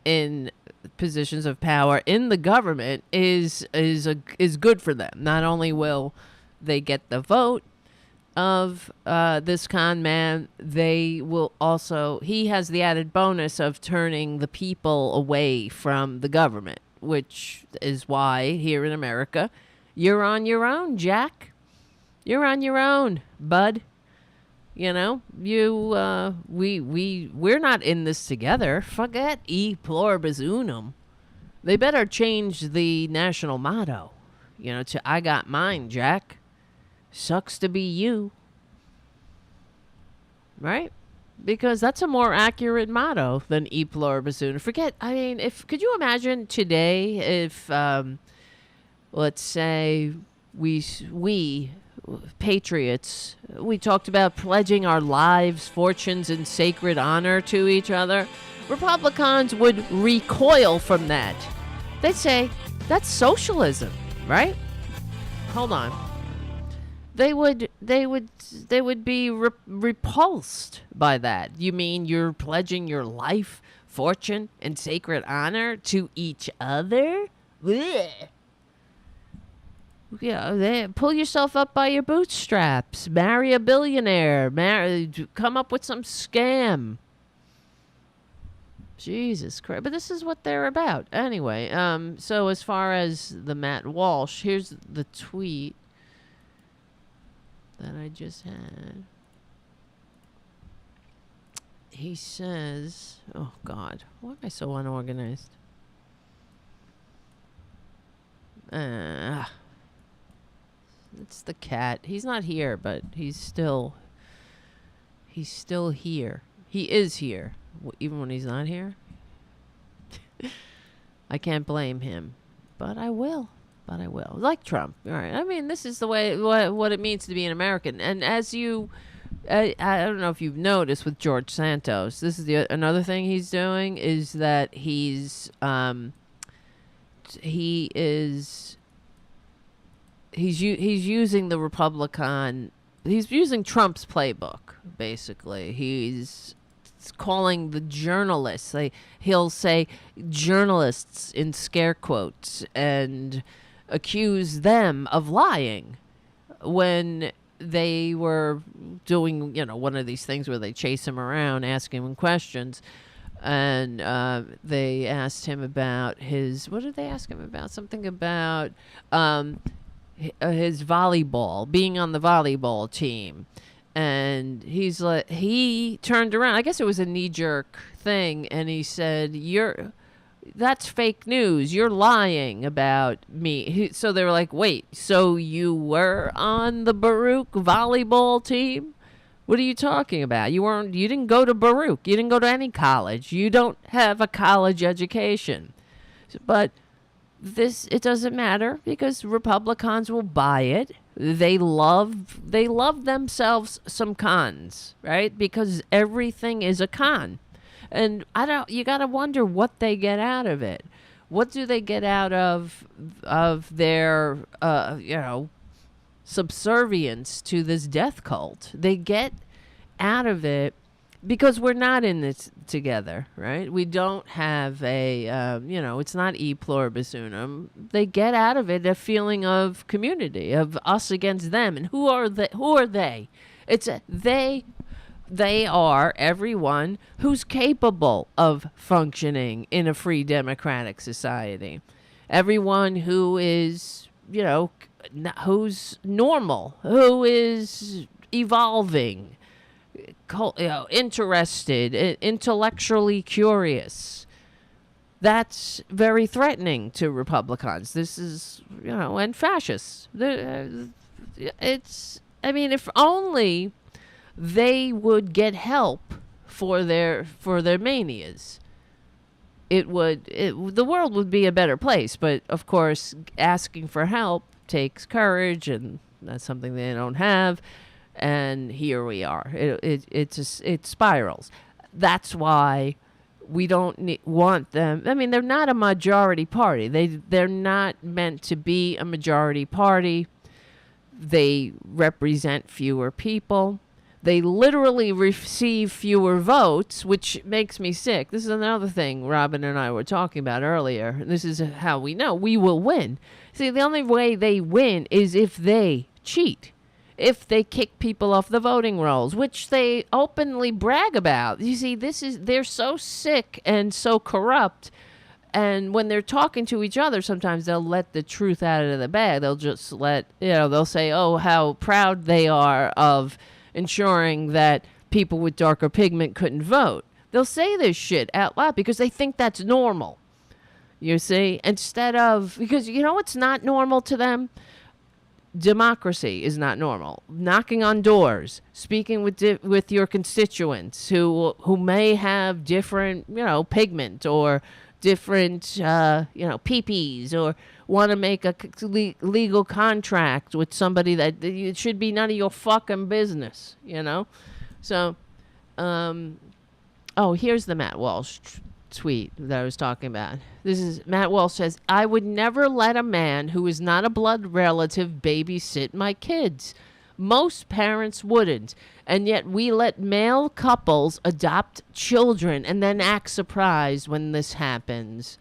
in positions of power in the government is good for them. Not only will they get the vote of this con man, they will also, he has the added bonus of turning the people away from the government, which is why here in America, you're on your own, Jack. You're on your own, bud. We're not in this together. Forget e pluribus unum. They better change the national motto, to I got mine, Jack. Sucks to be you. Right? Because that's a more accurate motto than e pluribus unum. Could you imagine today if let's say we patriots, we talked about pledging our lives, fortunes, and sacred honor to each other. Republicans would recoil from that. They'd say, that's socialism, right? Hold on. They would be repulsed by that. You mean you're pledging your life, fortune, and sacred honor to each other? Blech. Pull yourself up by your bootstraps. Marry a billionaire. Come up with some scam. Jesus Christ. But this is what they're about. Anyway, so as far as the Matt Walsh, here's the tweet that I just had. He says, oh God, why am I so unorganized? It's the cat. He's not here, but he's still here. He is here, even when he's not here. I can't blame him, but I will. Like Trump. All right. This is the way, what it means to be an American. And as I don't know if you've noticed with George Santos, this is another thing he's doing is that he's using the Republican, he's using Trump's playbook, basically. He's calling the journalists, he'll say journalists in scare quotes and accuse them of lying when they were doing, one of these things where they chase him around, asking him questions. And they asked him about what did they ask him about? Something about his volleyball, being on the volleyball team. And he turned around. I guess it was a knee-jerk thing. And he said, that's fake news. You're lying about me. So they were like, wait, so you were on the Baruch volleyball team? What are you talking about? You didn't go to Baruch. You didn't go to any college. You don't have a college education. But it doesn't matter because Republicans will buy it. They love themselves some cons, right? Because everything is a con. And you got to wonder what they get out of it. What do they get out of their subservience to this death cult? They get out of it because we're not in this together, right? We don't have it's not e pluribus unum. They get out of it a feeling of community, of us against them. And who are they? It's they are everyone who's capable of functioning in a free democratic society. Everyone who is, who's normal, who is evolving, interested, intellectually curious. That's very threatening to Republicans. This is, and fascists. If only they would get help for their manias, the world would be a better place. But of course, asking for help takes courage, and that's something they don't have. And here we are. It spirals. That's why we don't want them. I mean, they're not a majority party. They're not meant to be a majority party. They represent fewer people. They literally receive fewer votes, which makes me sick. This is another thing Robin and I were talking about earlier. This is how we know we will win. See, the only way they win is if they cheat. If they kick people off the voting rolls, which they openly brag about. You see, they're so sick and so corrupt. And when they're talking to each other, sometimes they'll let the truth out of the bag. They'll just they'll say, oh, how proud they are of ensuring that people with darker pigment couldn't vote. They'll say this shit out loud because they think that's normal. You see? Instead of, because it's not normal to them. Democracy is not normal. Knocking on doors, speaking with your constituents who may have different, pigment or different, peepees, or want to make a legal contract with somebody that it should be none of your fucking business, So, here's the Matt Walsh tweet that I was talking about. This is Matt Walsh says, I would never let a man who is not a blood relative babysit my kids. Most parents wouldn't, and yet we let male couples adopt children and then act surprised when this happens.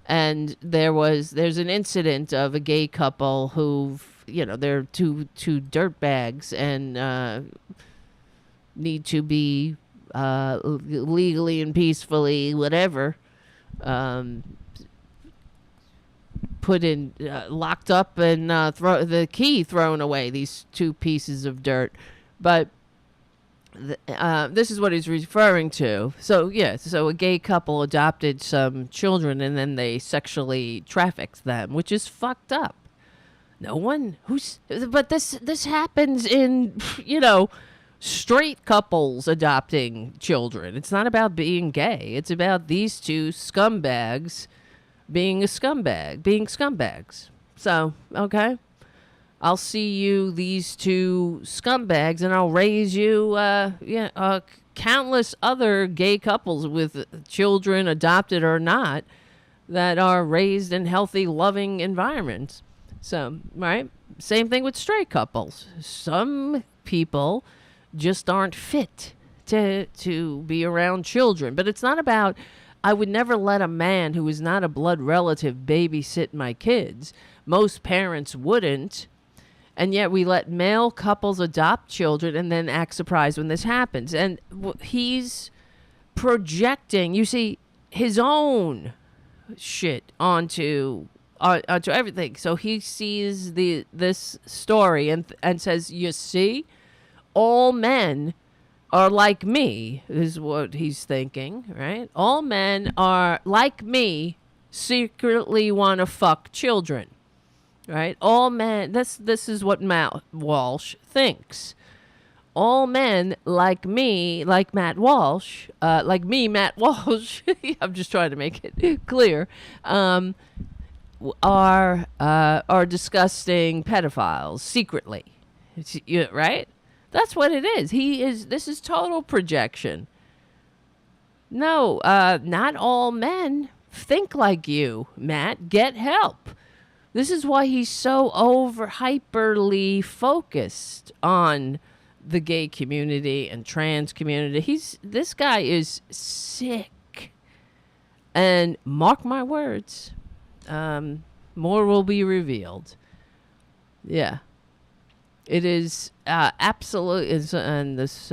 And there's an incident of a gay couple who, they're two dirtbags and need to be legally and peacefully, whatever, put in, locked up and the key thrown away, these two pieces of dirt. But this is what he's referring to. So a gay couple adopted some children and then they sexually trafficked them, which is fucked up. But this happens in, straight couples adopting children. It's not about being gay. It's about these two scumbags being scumbags. So, okay. I'll see you, these two scumbags, and I'll raise you, countless other gay couples with children, adopted or not, that are raised in healthy, loving environments. So, right? Same thing with straight couples. Some people just aren't fit to be around children. But it's not about, I would never let a man who is not a blood relative babysit my kids. Most parents wouldn't. And yet we let male couples adopt children and then act surprised when this happens. And he's projecting, you see, his own shit onto everything. So he sees this story and says, you see, all men are like me, is what he's thinking, right? All men are like me, secretly want to fuck children, right? All men, this is what Matt Walsh thinks. All men like me, like Matt Walsh, Matt Walsh, I'm just trying to make it clear, are disgusting pedophiles secretly, right? That's what it is. This is total projection. No, not all men think like you, Matt. Get help. This is why he's so hyperly focused on the gay community and trans community. This guy is sick. And mark my words, more will be revealed. Yeah. It is absolute. And this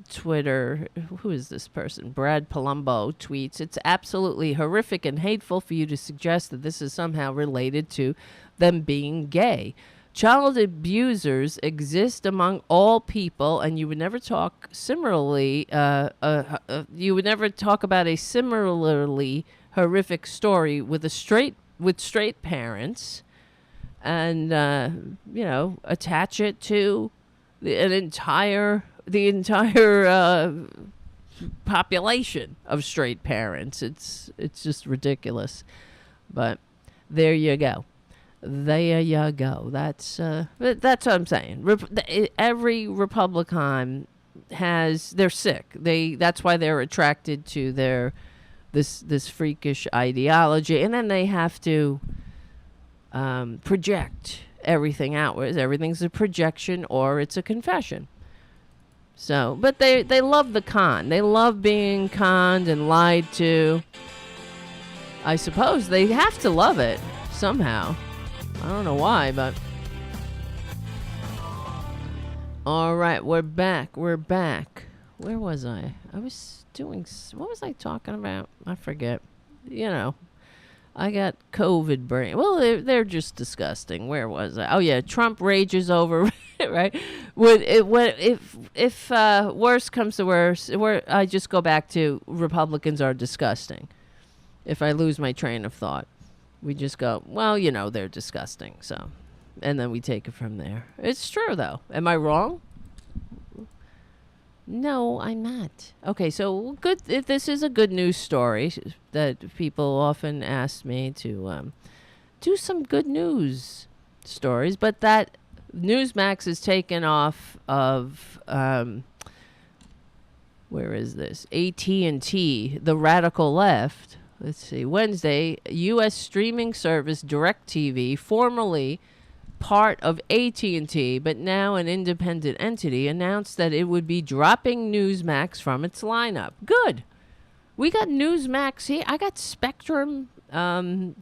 Twitter, who is this person? Brad Palumbo tweets, it's absolutely horrific and hateful for you to suggest that this is somehow related to them being gay. Child abusers exist among all people, and you would never talk similarly. You would never talk about a similarly horrific story with straight parents, and attach it to the entire population of straight parents. It's just ridiculous, but there you go. There you go. That's what I'm saying. Every Republican they're sick. That's why they're attracted to this freakish ideology, and then they have to project everything outwards. Everything's a projection or it's a confession. So, but they love the con. They love being conned and lied to. I suppose they have to love it somehow. I don't know why, but... All right, we're back. Where was I? I was doing... What was I talking about? I forget. I got COVID brain. Well, they're just disgusting. Where was I? Oh, yeah, Trump rages over... right? If worse comes to worse, I just go back to Republicans are disgusting. If I lose my train of thought. We just go, well, they're disgusting. So, and then we take it from there. It's true, though. Am I wrong? No, I'm not. Okay, so good. If this is a good news story that people often ask me to do some good news stories, but that Newsmax is taken off of where is this? AT&T, the radical left. Let's see. Wednesday, U.S. streaming service DirecTV, formerly part of AT&T, but now an independent entity, announced that it would be dropping Newsmax from its lineup. Good. We got Newsmax here. I got Spectrum,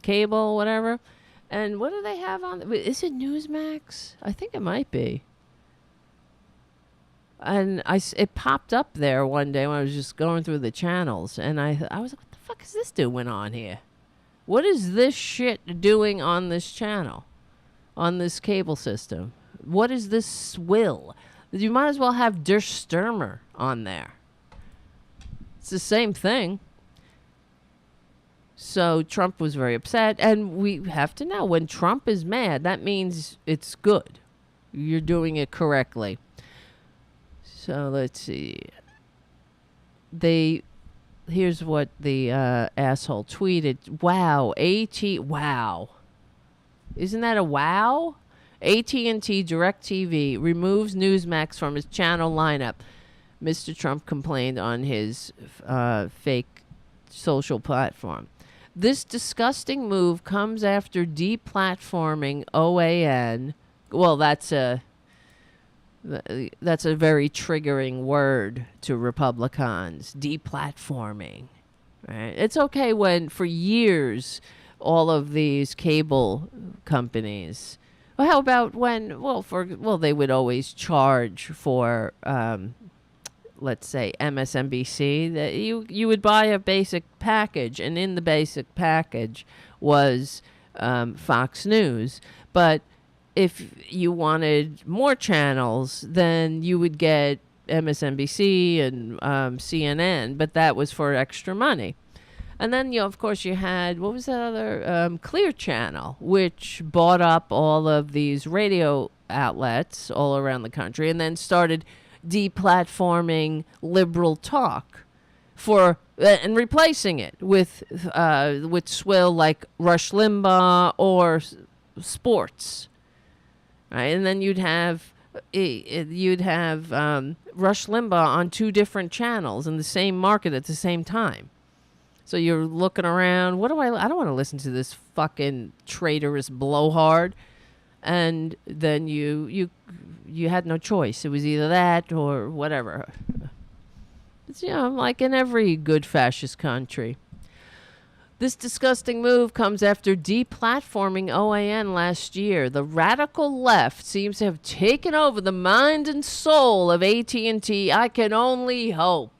cable, whatever. And what do they have on? Is it Newsmax? I think it might be. And it popped up there one day when I was just going through the channels, and I was like, what the fuck is this doing on here? What is this shit doing on this channel, on this cable system? What is this swill? You might as well have Der Stürmer on there. It's the same thing. So Trump was very upset, and we have to know, when Trump is mad, that means it's good. You're doing it correctly. So let's see. Here's what the asshole tweeted. Wow, wow. Isn't that a wow? AT&T DirecTV removes Newsmax from its channel lineup. Mr. Trump complained on his fake social platform. This disgusting move comes after deplatforming OAN. Well, that's a very triggering word to Republicans. Deplatforming, right? It's okay when, for years, all of these cable companies. Well, how about when? They would always charge for let's say MSNBC, that you would buy a basic package, and in the basic package was Fox News. But if you wanted more channels, then you would get MSNBC and CNN, but that was for extra money. And then, of course, you had, what was that other? Clear Channel, which bought up all of these radio outlets all around the country and then started deplatforming liberal talk and replacing it with swill like Rush Limbaugh or sports, right? And then you'd have Rush Limbaugh on two different channels in the same market at the same time. So you're looking around, I don't want to listen to this fucking traitorous blowhard. And then you had no choice. It was either that or whatever. It's, like in every good fascist country. This disgusting move comes after deplatforming OAN last year. The radical left seems to have taken over the mind and soul of AT&T. I can only hope.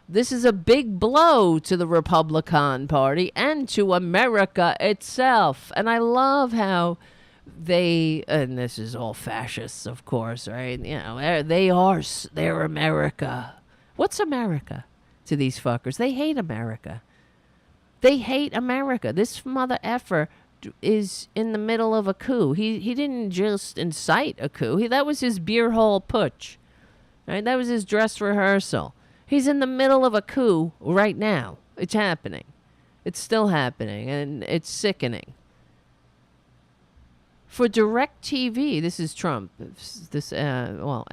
This is a big blow to the Republican Party and to America itself. And I love how and this is all fascists, of course, right? They're America. What's America to these fuckers? They hate America. They hate America. This mother effer is in the middle of a coup. He didn't just incite a coup. That was his beer hall putsch. Right? That was his dress rehearsal. He's in the middle of a coup right now. It's happening. It's still happening, and it's sickening. For DirecTV, this is Trump. Asshole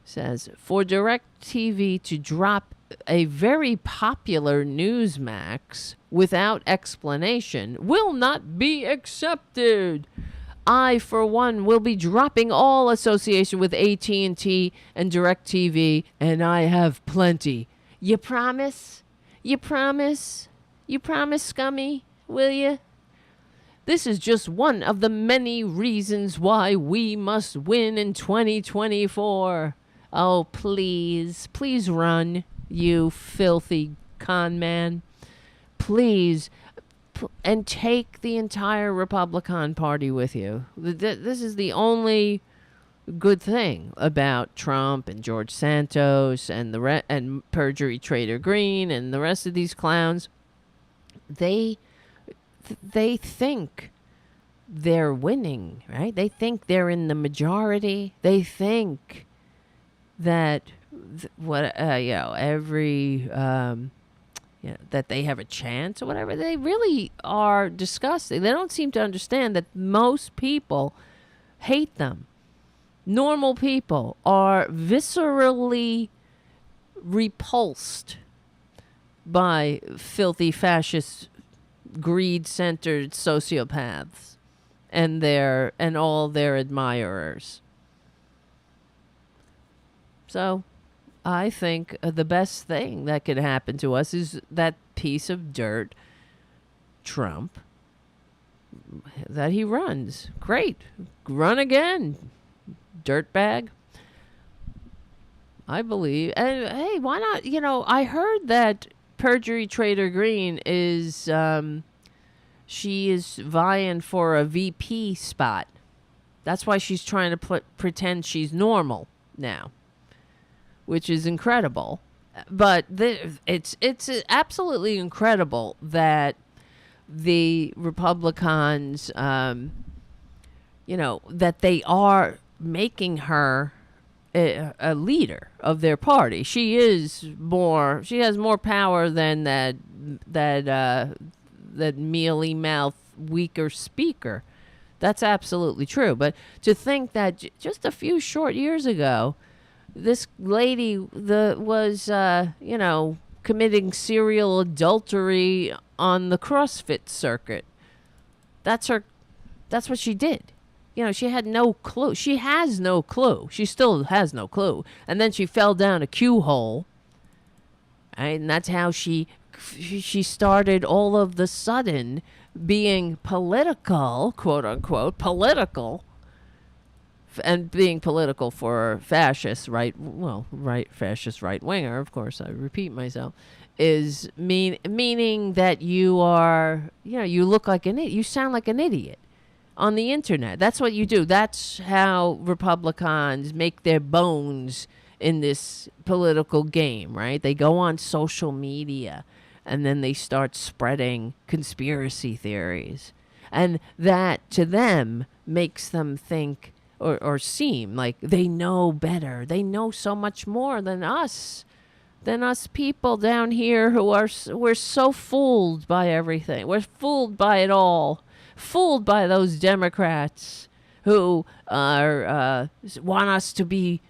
says, for DirecTV to drop a very popular Newsmax without explanation will not be accepted. I, for one, will be dropping all association with AT&T and DirecTV, and I have plenty. You promise? You promise? You promise, scummy? Will you? This is just one of the many reasons why we must win in 2024. Oh, please. Please run, you filthy con man. Please. And take the entire Republican Party with you. This is the only good thing about Trump and George Santos and and perjury trader Green and the rest of these clowns. They think they're winning, right? They think they're in the majority. They think that that they have a chance or whatever. They really are disgusting. They don't seem to understand that most people hate them. Normal people are viscerally repulsed by filthy fascist, greed-centered sociopaths and all their admirers. So I think the best thing that could happen to us is that piece of dirt, Trump, that he runs. Great. Run again, dirtbag. I believe. And hey, why not? I heard that perjury trader Green is, she is vying for a VP spot. That's why she's trying to pretend she's normal now, which is incredible. But it's absolutely incredible that the Republicans, that they are making her a leader of their party. She has more power than that mealy mouth, weaker speaker. That's absolutely true. But to think that just a few short years ago, this lady was committing serial adultery on the CrossFit circuit. That's what she did. She had no clue. She has no clue. She still has no clue. And then she fell down a Q hole. Right? And that's how she started all of the sudden being political, quote unquote, political, and being political for fascist fascist right winger, of course, I repeat myself, is meaning that you are, you look like an idiot, you sound like an idiot on the internet. That's what you do. That's how Republicans make their bones in this political game, right? They go on social media and then they start spreading conspiracy theories. And that, to them, makes them think or seem like they know better. They know so much more than us people down here we're so fooled by everything. We're fooled by it all. Fooled by those Democrats who are want us to be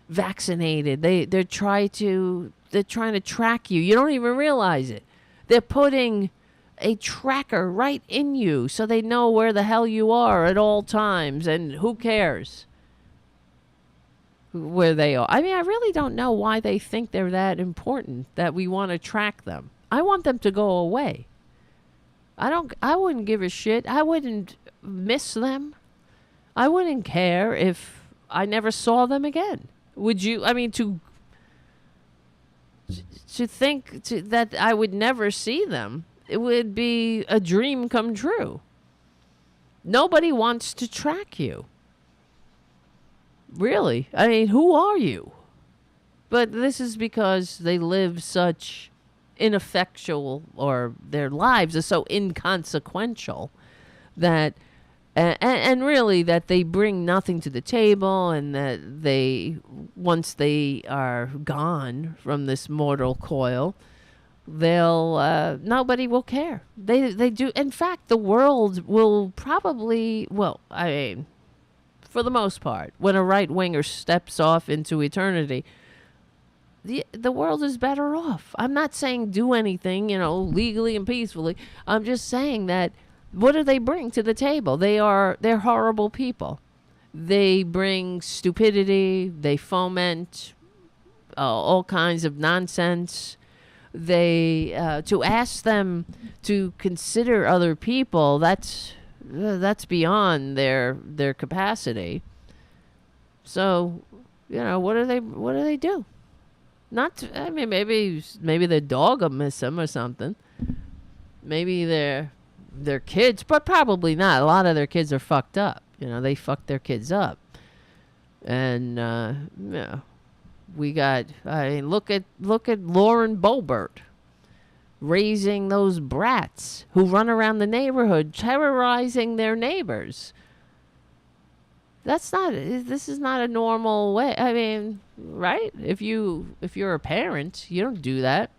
vaccinated. They're trying to track you. You don't even realize it. They're putting a tracker right in you so they know where the hell you are at all times, and who cares where they are. I mean, I really don't know why they think they're that important that we want to track them. I want them to go away. I wouldn't give a shit. I wouldn't miss them. I wouldn't care if I never saw them again. Would you? I mean, to think that I would never see them, it would be a dream come true. Nobody wants to track you. Really? I mean, who are you? But this is because they live such ineffectual, or their lives are so inconsequential that, and really that they bring nothing to the table, and that once they are gone from this mortal coil, they'll nobody will care. They do. In fact, the world will probably, I mean, for the most part, when a right winger steps off into eternity, the world is better off. I'm not saying do anything, legally and peacefully. I'm just saying that what do they bring to the table? They're horrible people. They bring stupidity. They foment all kinds of nonsense. To ask them to consider other people, that's beyond their capacity. So, what do they do? I mean, maybe their dog will miss them or something. Maybe their kids, but probably not. A lot of their kids are fucked up. They fuck their kids up. And we got, look at Lauren Boebert raising those brats who run around the neighborhood terrorizing their neighbors. This is not a normal way. I mean, right? If you're a parent, you don't do that.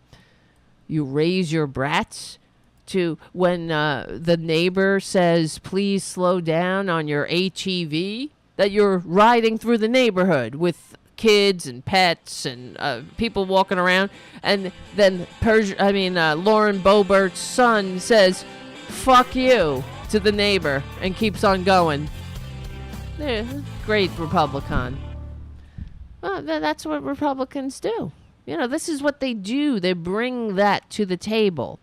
You raise your brats to when the neighbor says, please slow down on your HEV, that you're riding through the neighborhood with kids and pets and people walking around, and then Lauren Boebert's son says, fuck you, to the neighbor and keeps on going. Yeah, great Republican. Well, that's what Republicans do. This is what they do. They bring that to the table.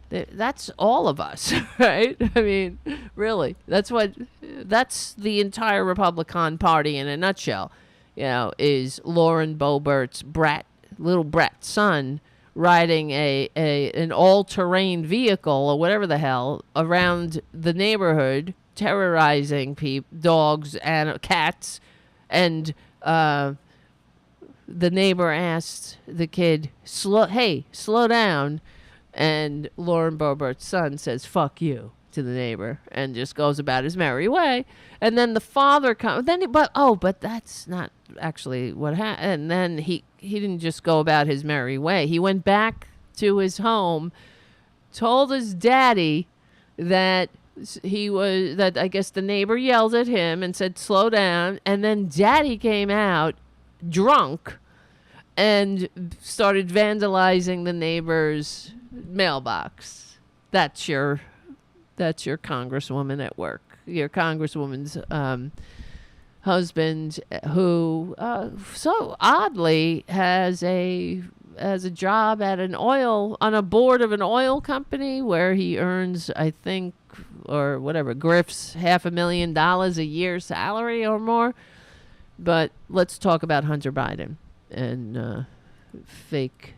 That's all of us, right? I mean, really, that's the entire Republican Party in a nutshell. Is Lauren Boebert's little brat son riding an all-terrain vehicle or whatever the hell around the neighborhood, terrorizing dogs and cats, and the neighbor asked the kid, slow down. And Lauren Boebert's son says, fuck you, to the neighbor, and just goes about his merry way. And then the father comes, but that's not actually what happened. And then he didn't just go about his merry way. He went back to his home, told his daddy that I guess the neighbor yelled at him and said, slow down. And then daddy came out drunk and started vandalizing the neighbor's mailbox. That's your congresswoman at work. Your congresswoman's husband, who so oddly has a job at on a board of an oil company where he earns, I think, or whatever, Grift's $500,000 a year salary or more. But let's talk about Hunter Biden and fake,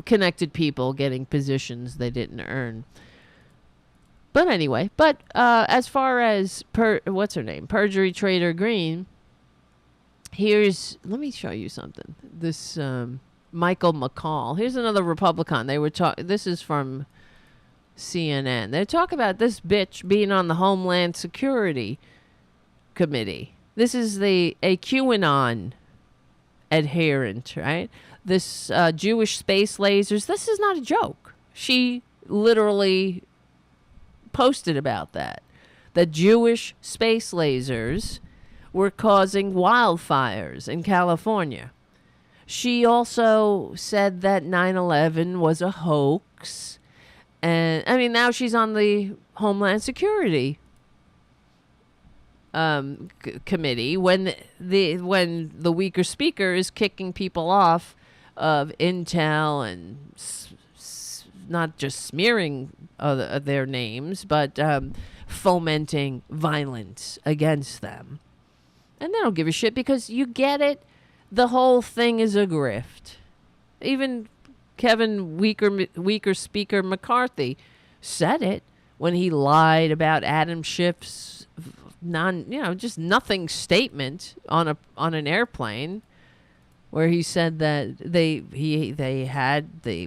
connected people getting positions they didn't earn. But anyway, as far as what's her name, perjury trader Green, let me show you something. This Michael McCall. Here's another Republican. They were this is from CNN. They talk about this bitch being on the Homeland Security Committee. This is a QAnon adherent, right? This Jewish space lasers. This is not a joke. She literally posted about that. The Jewish space lasers were causing wildfires in California. She also said that 9/11 was a hoax. And I mean, now she's on the Homeland Security committee when the weaker speaker is kicking people off of intel and not just smearing their names, but fomenting violence against them. And they don't give a shit because you get it. The whole thing is a grift. Even Kevin weaker speaker McCarthy said it when he lied about Adam Schiff's just nothing statement on an airplane, where he said that they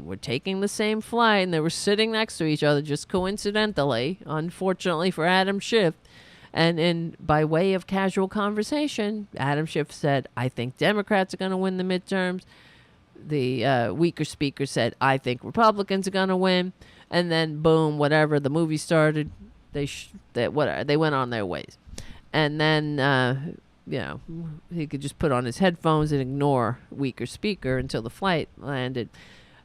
were taking the same flight and they were sitting next to each other just coincidentally, unfortunately for Adam Schiff. And by way of casual conversation, Adam Schiff said, I think Democrats are going to win the midterms. The weaker speaker said, I think Republicans are going to win. And then, boom, whatever, the movie started. They went on their ways. And then, he could just put on his headphones and ignore weaker speaker until the flight landed.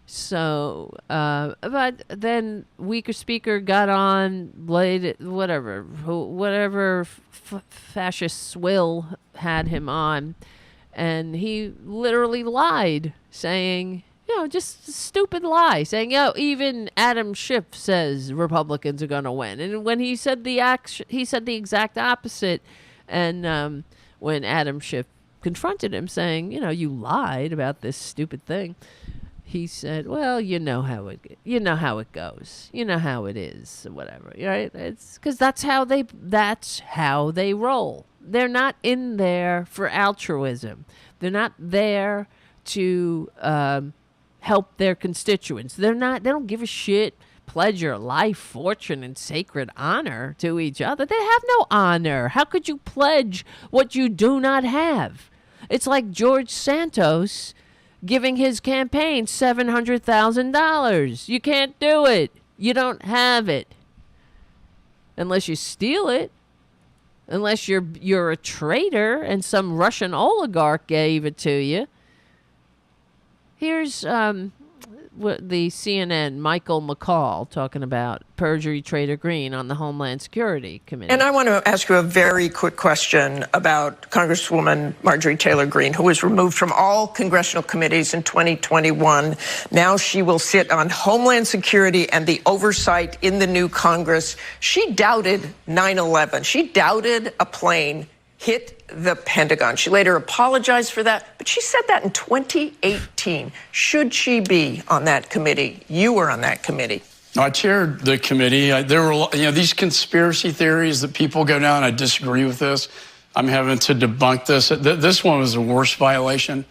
So, but then weaker speaker got on, whatever fascist swill had him on, and he literally lied, saying, just a stupid lie, saying, even Adam Schiff says Republicans are going to win. And when he said the exact opposite. And when Adam Schiff confronted him, saying, you lied about this stupid thing, he said, well, you know how it goes. You know how it is, or whatever, right? It's because that's how they roll. They're not in there for altruism. They're not there to help their constituents. They don't give a shit, pledge your life, fortune, and sacred honor to each other. They have no honor. How could you pledge what you do not have? It's like George Santos giving his campaign $700,000. You can't do it. You don't have it. Unless you steal it. Unless you're a traitor and some Russian oligarch gave it to you. Here's what the CNN Michael McCall talking about perjury trader Green on the Homeland Security Committee. And I want to ask you a very quick question about Congresswoman Marjorie Taylor Greene, who was removed from all congressional committees in 2021. Now she will sit on Homeland Security and the oversight in the new Congress. She doubted 9/11. She doubted a plane hit the Pentagon. She later apologized for that, but she said that in 2018. Should she be on that committee? You were on that committee. I chaired the committee. There were, these conspiracy theories that people go down. I disagree with this. I'm having to debunk this. This one was a worst violation.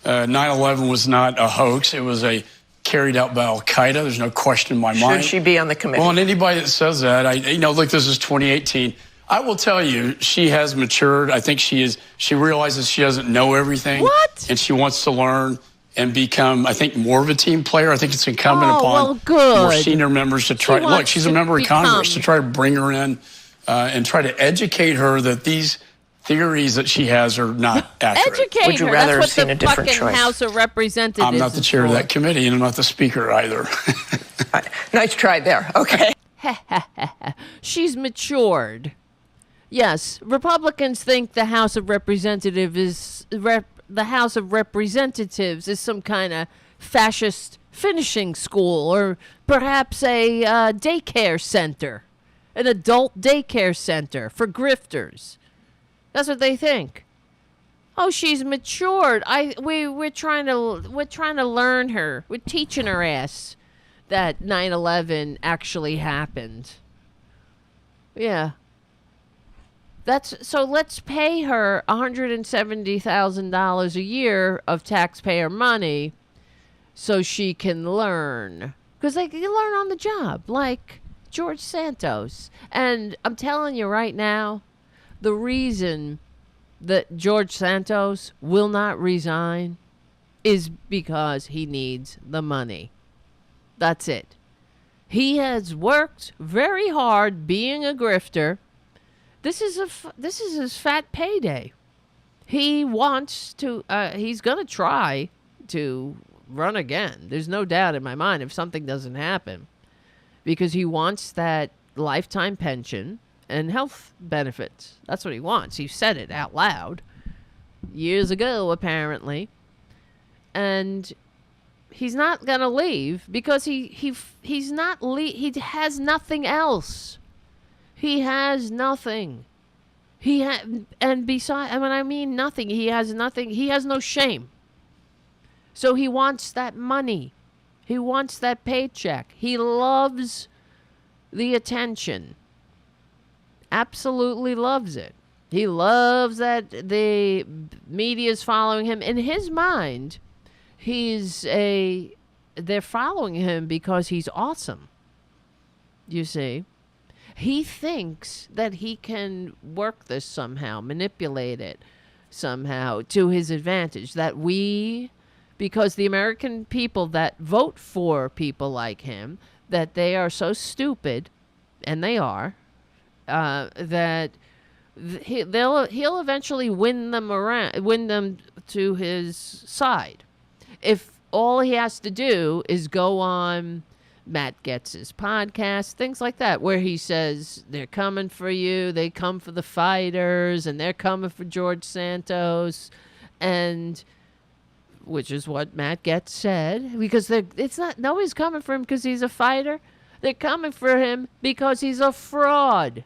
9/11 was not a hoax. It was carried out by Al-Qaeda. There's no question in my mind. Should she be on the committee? Well, and anybody that says that, look, this is 2018. I will tell you, she has matured. I think she realizes she doesn't know everything. What? And she wants to learn and become, I think, more of a team player. I think it's incumbent upon more senior members to try. Look, she's a member of Congress, to try to bring her in and try to educate her that these theories that she has are not accurate. Educate Would you her. rather That's have what seen a different fucking choice? House of Representatives. I'm not the chair of that committee, and I'm not the speaker either. Nice try there. Okay. She's matured. Yes, Republicans think the House of Representatives is some kind of fascist finishing school, or perhaps a daycare center, an adult daycare center for grifters. That's what they think. Oh, she's matured. We're trying to learn her. We're teaching her ass that 9/11 actually happened. Yeah. So let's pay her $170,000 a year of taxpayer money so she can learn. Because they can learn on the job, like George Santos. And I'm telling you right now, the reason that George Santos will not resign is because he needs the money. That's it. He has worked very hard being a grifter. This is his fat payday. He wants to. He's gonna try to run again. There's no doubt in my mind if something doesn't happen, because he wants that lifetime pension and health benefits. That's what he wants. He said it out loud years ago, apparently, and he's not gonna leave because he's not. He has nothing else. He has nothing. And besides, when I mean nothing, he has nothing. He has no shame. So he wants that money. He wants that paycheck. He loves the attention. Absolutely loves it. He loves that the media's following him. In his mind, they're following him because he's awesome. You see? He thinks that he can work this somehow, manipulate it somehow to his advantage. Because the American people that vote for people like him, that they are so stupid, and they are, that he'll eventually win them to his side. If all he has to do is go on Matt Getz's podcast, things like that, where he says they're coming for you, they come for the fighters, and they're coming for George Santos, and which is what Matt Getz said, because nobody's coming for him because he's a fighter. They're coming for him because he's a fraud.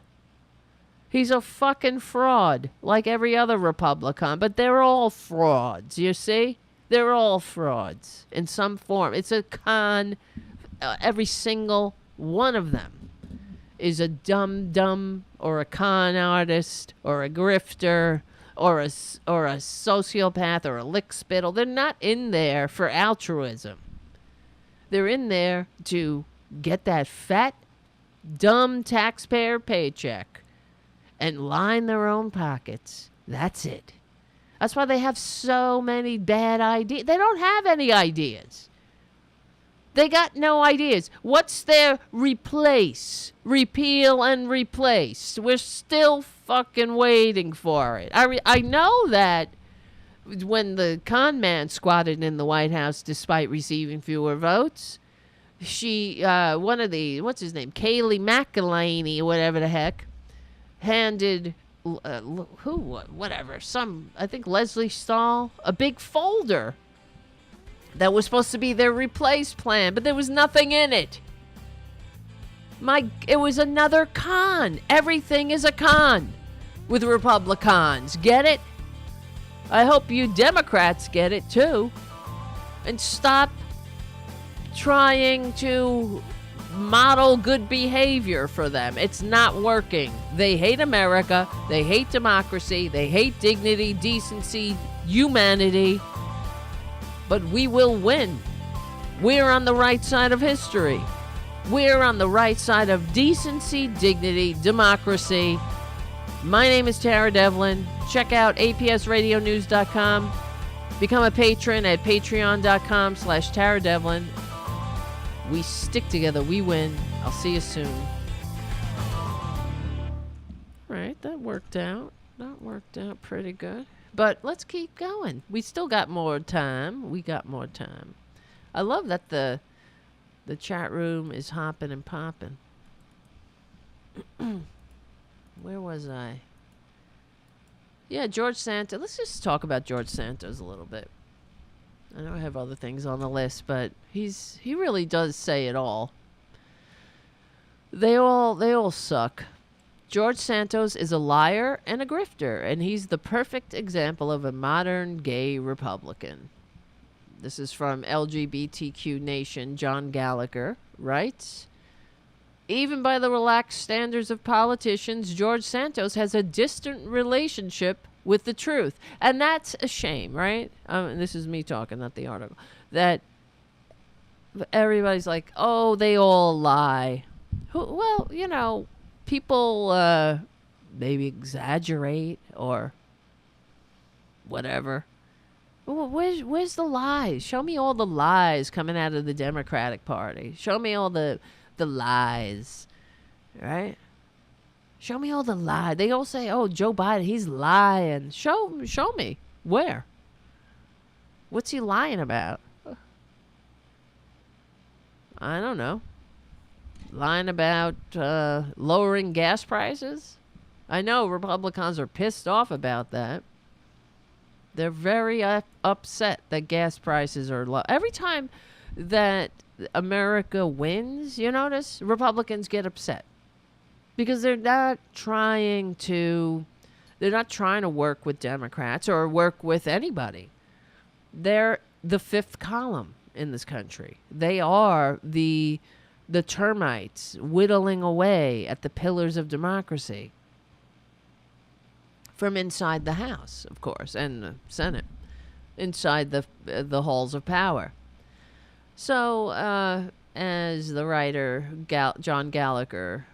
He's a fucking fraud, like every other Republican, but they're all frauds, you see? They're all frauds in some form. It's a con. Every single one of them is a dumb or a con artist or a grifter or a sociopath or a lick spittle. They're not in there for altruism. They're in there to get that fat, dumb taxpayer paycheck and line their own pockets. That's it. That's why they have so many bad ideas. They don't have any ideas. They got no ideas. What's their replace? Repeal and replace. We're still fucking waiting for it. I know that when the con man squatted in the White House despite receiving fewer votes, one of the, what's his name? Kayleigh McEnany or whatever the heck, handed, I think Leslie Stahl, a big folder that was supposed to be their replace plan, but there was nothing in it. It was another con. Everything is a con with Republicans. Get it? I hope you Democrats get it too. And stop trying to model good behavior for them. It's not working. They hate America. They hate democracy. They hate dignity, decency, humanity. But we will win. We're on the right side of history. We're on the right side of decency, dignity, democracy. My name is Tara Devlin. Check out apsradionews.com. Become a patron at patreon.com/Tara Devlin. We stick together. We win. I'll see you soon. All right, that worked out. That worked out pretty good. But let's keep going. We still got more time. I love that the chat room is hopping and popping. Where was I? Yeah, George Santos. Let's just talk about George Santos a little bit. I know I have other things on the list, but he really does say it all. They all suck. George Santos is a liar and a grifter, and he's the perfect example of a modern gay Republican. This is from LGBTQ Nation. John Gallagher writes, even by the relaxed standards of politicians, George Santos has a distant relationship with the truth. And that's a shame, right? This is me talking, not the article. That everybody's like, oh, they all lie. Well, you know, people maybe exaggerate or whatever. Where's the lies? Show me all the lies coming out of the Democratic Party. Show me all the lies, right? Show me all the lies. They all say, oh, Joe Biden, he's lying. Show me. Where? What's he lying about? I don't know. Lying about lowering gas prices? I know Republicans are pissed off about that. They're very upset that gas prices are low. Every time that America wins, you notice, Republicans get upset. Because they're not trying to work with Democrats or work with anybody. They're the fifth column in this country. They are the termites whittling away at the pillars of democracy. From inside the House, of course, and the Senate. Inside the halls of power. So, as the writer John Gallagher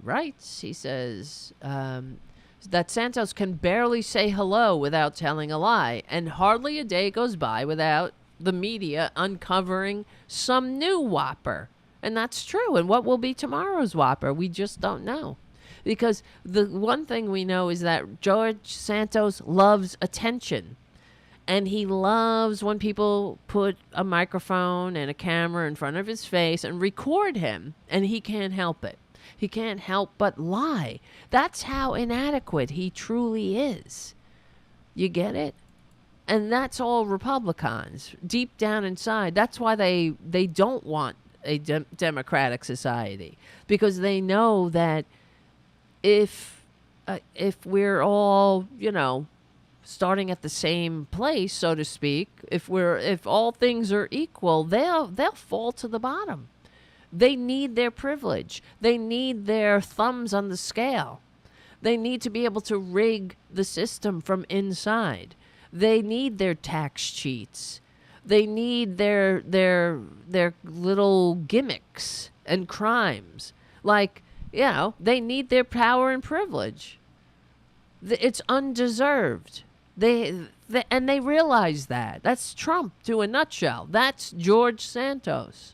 writes, he says that Santos can barely say hello without telling a lie, and hardly a day goes by without the media uncovering some new whopper. And that's true. And what will be tomorrow's whopper? We just don't know. Because the one thing we know is that George Santos loves attention. And he loves when people put a microphone and a camera in front of his face and record him. And he can't help it. He can't help but lie. That's how inadequate he truly is. You get it? And that's all Republicans. Deep down inside. That's why they don't want a democratic society. Because they know that if we're all, you know, starting at the same place, so to speak, if all things are equal, they'll fall to the bottom. They need their privilege. They need their thumbs on the scale. They need to be able to rig the system from inside. They need their tax cheats. They need their little gimmicks and crimes. Like, you know, they need their power and privilege. It's undeserved. And they realize that. That's Trump to a nutshell. That's George Santos.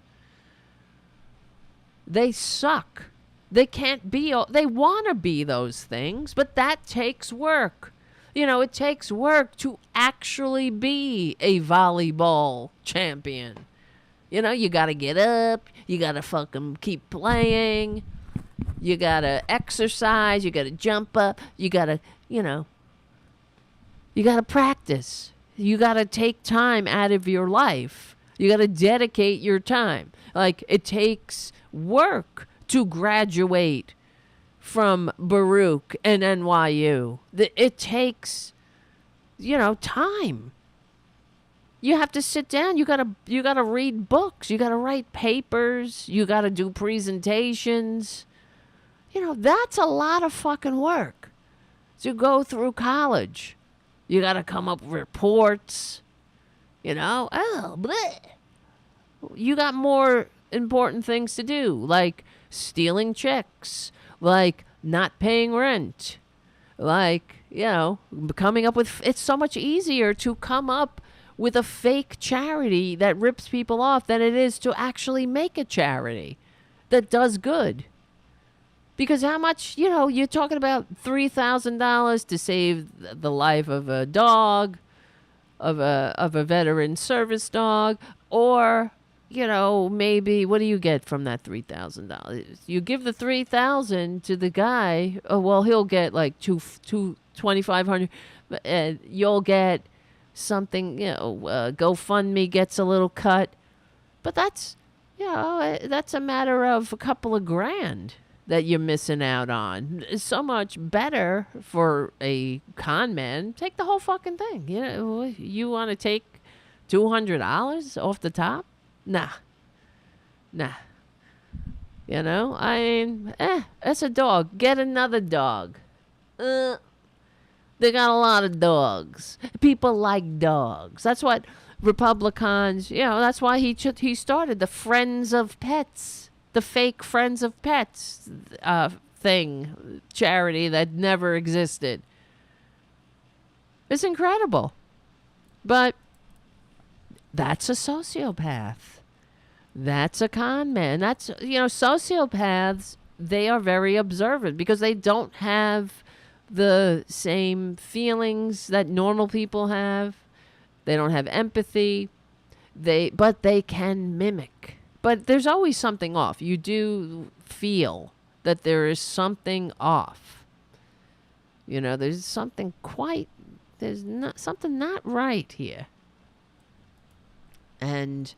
They suck. They can't be. They want to be those things, but that takes work. You know, it takes work to actually be a volleyball champion. You know, you got to get up. You got to fucking keep playing. You got to exercise. You got to jump up. You got to, you know, you got to practice. You got to take time out of your life. You got to dedicate your time. Like, it takes work to graduate from Baruch and NYU. It takes, you know, time. You have to sit down. You gotta read books. You gotta write papers. You gotta do presentations. You know, that's a lot of fucking work to go through college. You gotta come up with reports. You know, you got more important things to do, like stealing checks, like not paying rent, like, you know, coming up with, it's so much easier to come up with a fake charity that rips people off than it is to actually make a charity that does good. Because how much, you know, you're talking about $3,000 to save the life of a dog, of a veteran service dog, or, you know, maybe what do you get from that $3,000? You give the $3,000 to the guy. Oh, well, he'll get like $2,500. You'll get something, GoFundMe gets a little cut. But that's a matter of a couple of grand that you're missing out on. It's so much better for a con man. Take the whole fucking thing. You want to take $200 off the top? Nah. That's a dog. Get another dog. They got a lot of dogs. People like dogs. That's what Republicans, that's why he started the Friends of Pets, the fake Friends of Pets charity that never existed. It's incredible. But that's a sociopath. That's a con man. That's, sociopaths, they are very observant because they don't have the same feelings that normal people have. They don't have empathy. But they can mimic. But there's always something off. You do feel that there is something off. There's something something not right here. And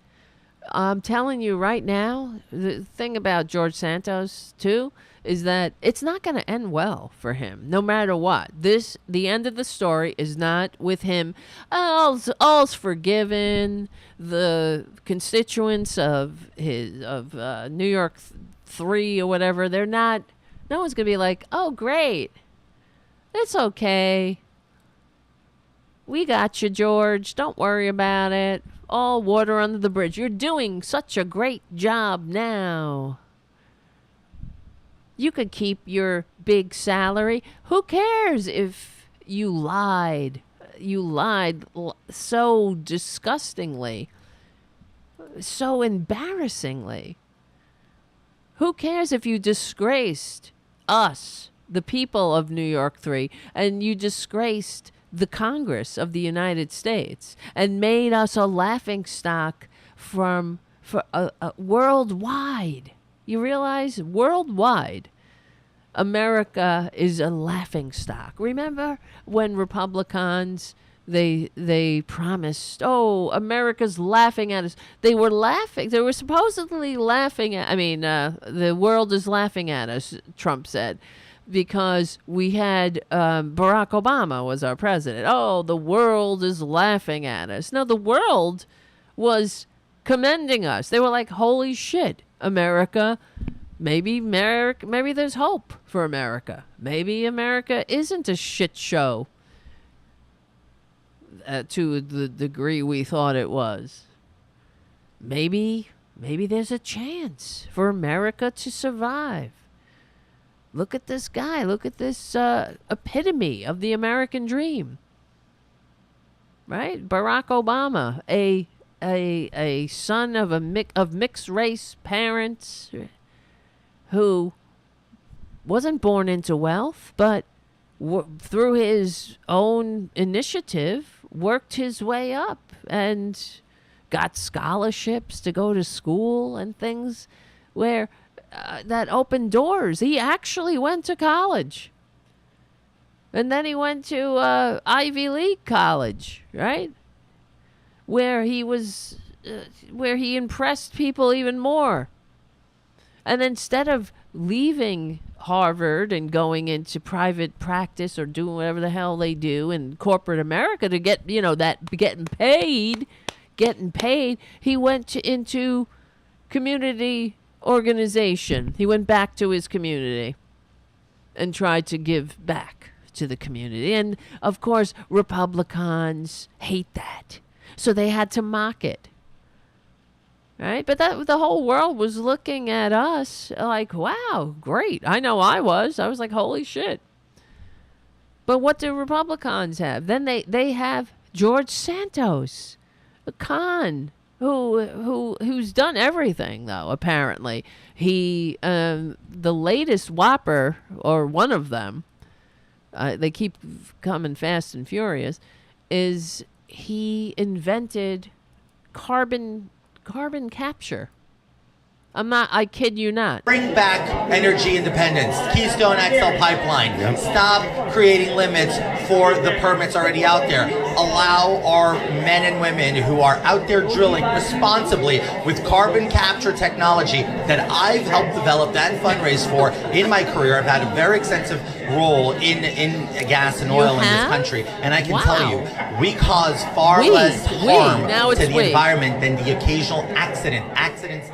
I'm telling you right now, the thing about George Santos, too, is that it's not going to end well for him, no matter what. The end of the story is not with him. All's forgiven. The constituents of New York 3 or whatever, they're not. No one's going to be like, oh, great. It's okay. We got you, George. Don't worry about it. All water under the bridge. You're doing such a great job now. You could keep your big salary. Who cares if you lied? You lied so disgustingly, so embarrassingly. Who cares if you disgraced us, the people of New York 3, and you disgraced the Congress of the United States and made us a laughingstock for worldwide? You realize worldwide, America is a laughingstock. Remember when Republicans, they promised, America's laughing at us. They were laughing. They were supposedly laughing at, the world is laughing at us, Trump said, because we had Barack Obama was our president. Oh, the world is laughing at us. No, the world was commending us. They were like, holy shit, America, maybe there's hope for America. Maybe America isn't a shit show to the degree we thought it was. Maybe there's a chance for America to survive. Look at this guy. Look at this epitome of the American dream. Right? Barack Obama, a son of mixed race parents who wasn't born into wealth, but through his own initiative worked his way up and got scholarships to go to school and things where that opened doors. He actually went to college. And then he went to Ivy League college, right? Where he impressed people even more. And instead of leaving Harvard and going into private practice or doing whatever the hell they do in corporate America to get, getting paid, he went into community organization. He went back to his community and tried to give back to the community. And of course, Republicans hate that. So they had to mock it. Right? But the whole world was looking at us like, wow, great. I know I was like, holy shit. But what do Republicans have? Then they have George Santos, a con who's done everything, though, apparently. He, the latest whopper, or one of them, they keep coming fast and furious, is he invented carbon capture. I kid you not. Bring back energy independence. Keystone XL pipeline. Stop creating limits for the permits already out there. Allow our men and women who are out there drilling responsibly with carbon capture technology that I've helped develop and fundraise for in my career. I've had a very extensive role in gas and oil in this country. And I can tell you, we cause far less harm to the environment than the occasional accident. Accidents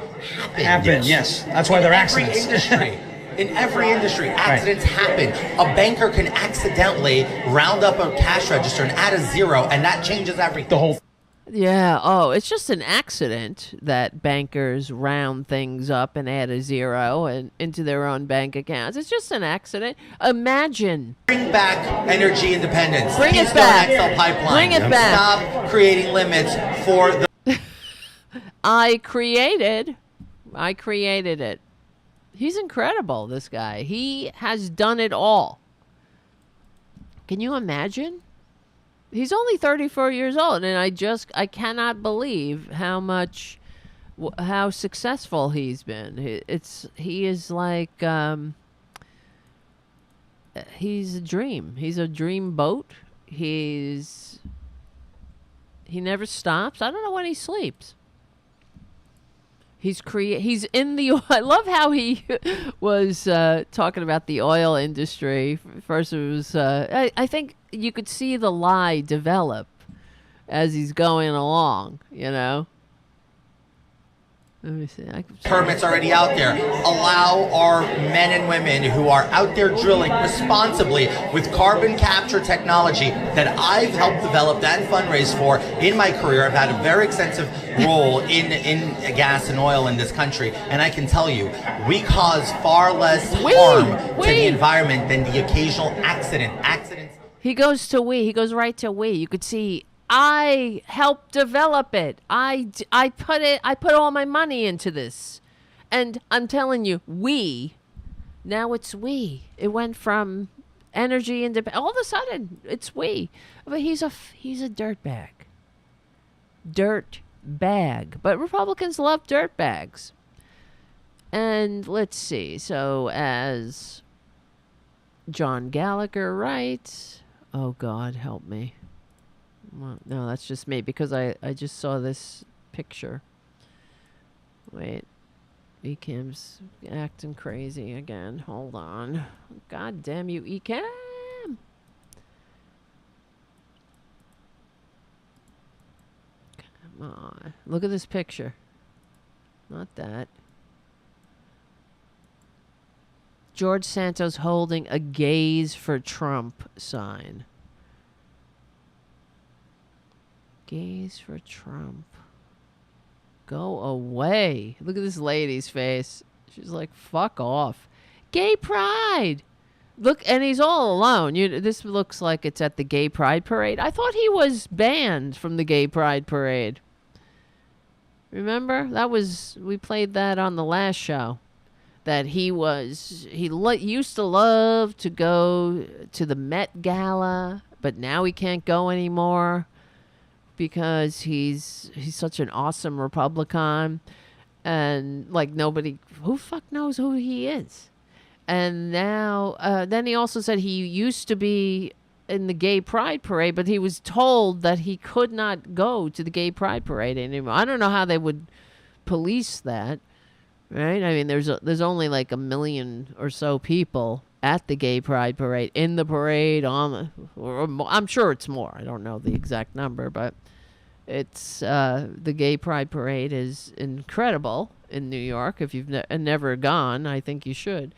happen. Yes. That's why they're accidents. In every industry, accidents happen. A banker can accidentally round up a cash register and add a zero, and that changes everything. Yeah. Oh, it's just an accident that bankers round things up and add a zero and into their own bank accounts. It's just an accident. Imagine. Bring back energy independence. Bring it Keystone back. XL pipeline. Bring it back. Stop creating limits for the. I created it. He's incredible, this guy. He has done it all. Can you imagine? He's only 34 years old, and I cannot believe how successful he's been. He is like, he's a dream. He's a dream boat. He never stops. I don't know when he sleeps. He's in the. I love how he was talking about the oil industry. First, it was. I think you could see the lie develop as he's going along. You know. Let me see. Permits already out there. Allow our men and women who are out there drilling responsibly with carbon capture technology that I've helped develop and fundraise for in my career. I've had a very extensive role in gas and oil in this country, and I can tell you, we cause far less harm to the environment than the occasional accident. Accidents. He goes to we. He goes right to we. You could see. I helped develop it. I put all my money into this. And I'm telling you, now it's we. It went from energy into, all of a sudden, it's we. But he's a dirtbag. Dirtbag. But Republicans love dirtbags. And let's see. So as John Gallagher writes, oh God, help me. Well, no, that's just me because I just saw this picture. Wait. Ecamm's acting crazy again. Hold on. God damn you, Ecamm. Come on. Look at this picture. Not that. George Santos holding a gaze for Trump sign. Gaze for Trump. Go away. Look at this lady's face. She's like, fuck off. Gay pride. Look, and he's all alone. This looks like it's at the gay pride parade. I thought he was banned from the gay pride parade. Remember? We played that on the last show. That he used to love to go to the Met Gala, but now he can't go anymore. Because he's such an awesome Republican, and like who fuck knows who he is. And now, then he also said he used to be in the gay pride parade, but he was told that he could not go to the gay pride parade anymore. I don't know how they would police that, right? I mean, there's only like 1 million or so people at the gay pride parade, in the parade, I'm sure it's more. I don't know the exact number, but it's the gay pride parade is incredible in New York. If you've never gone, I think you should.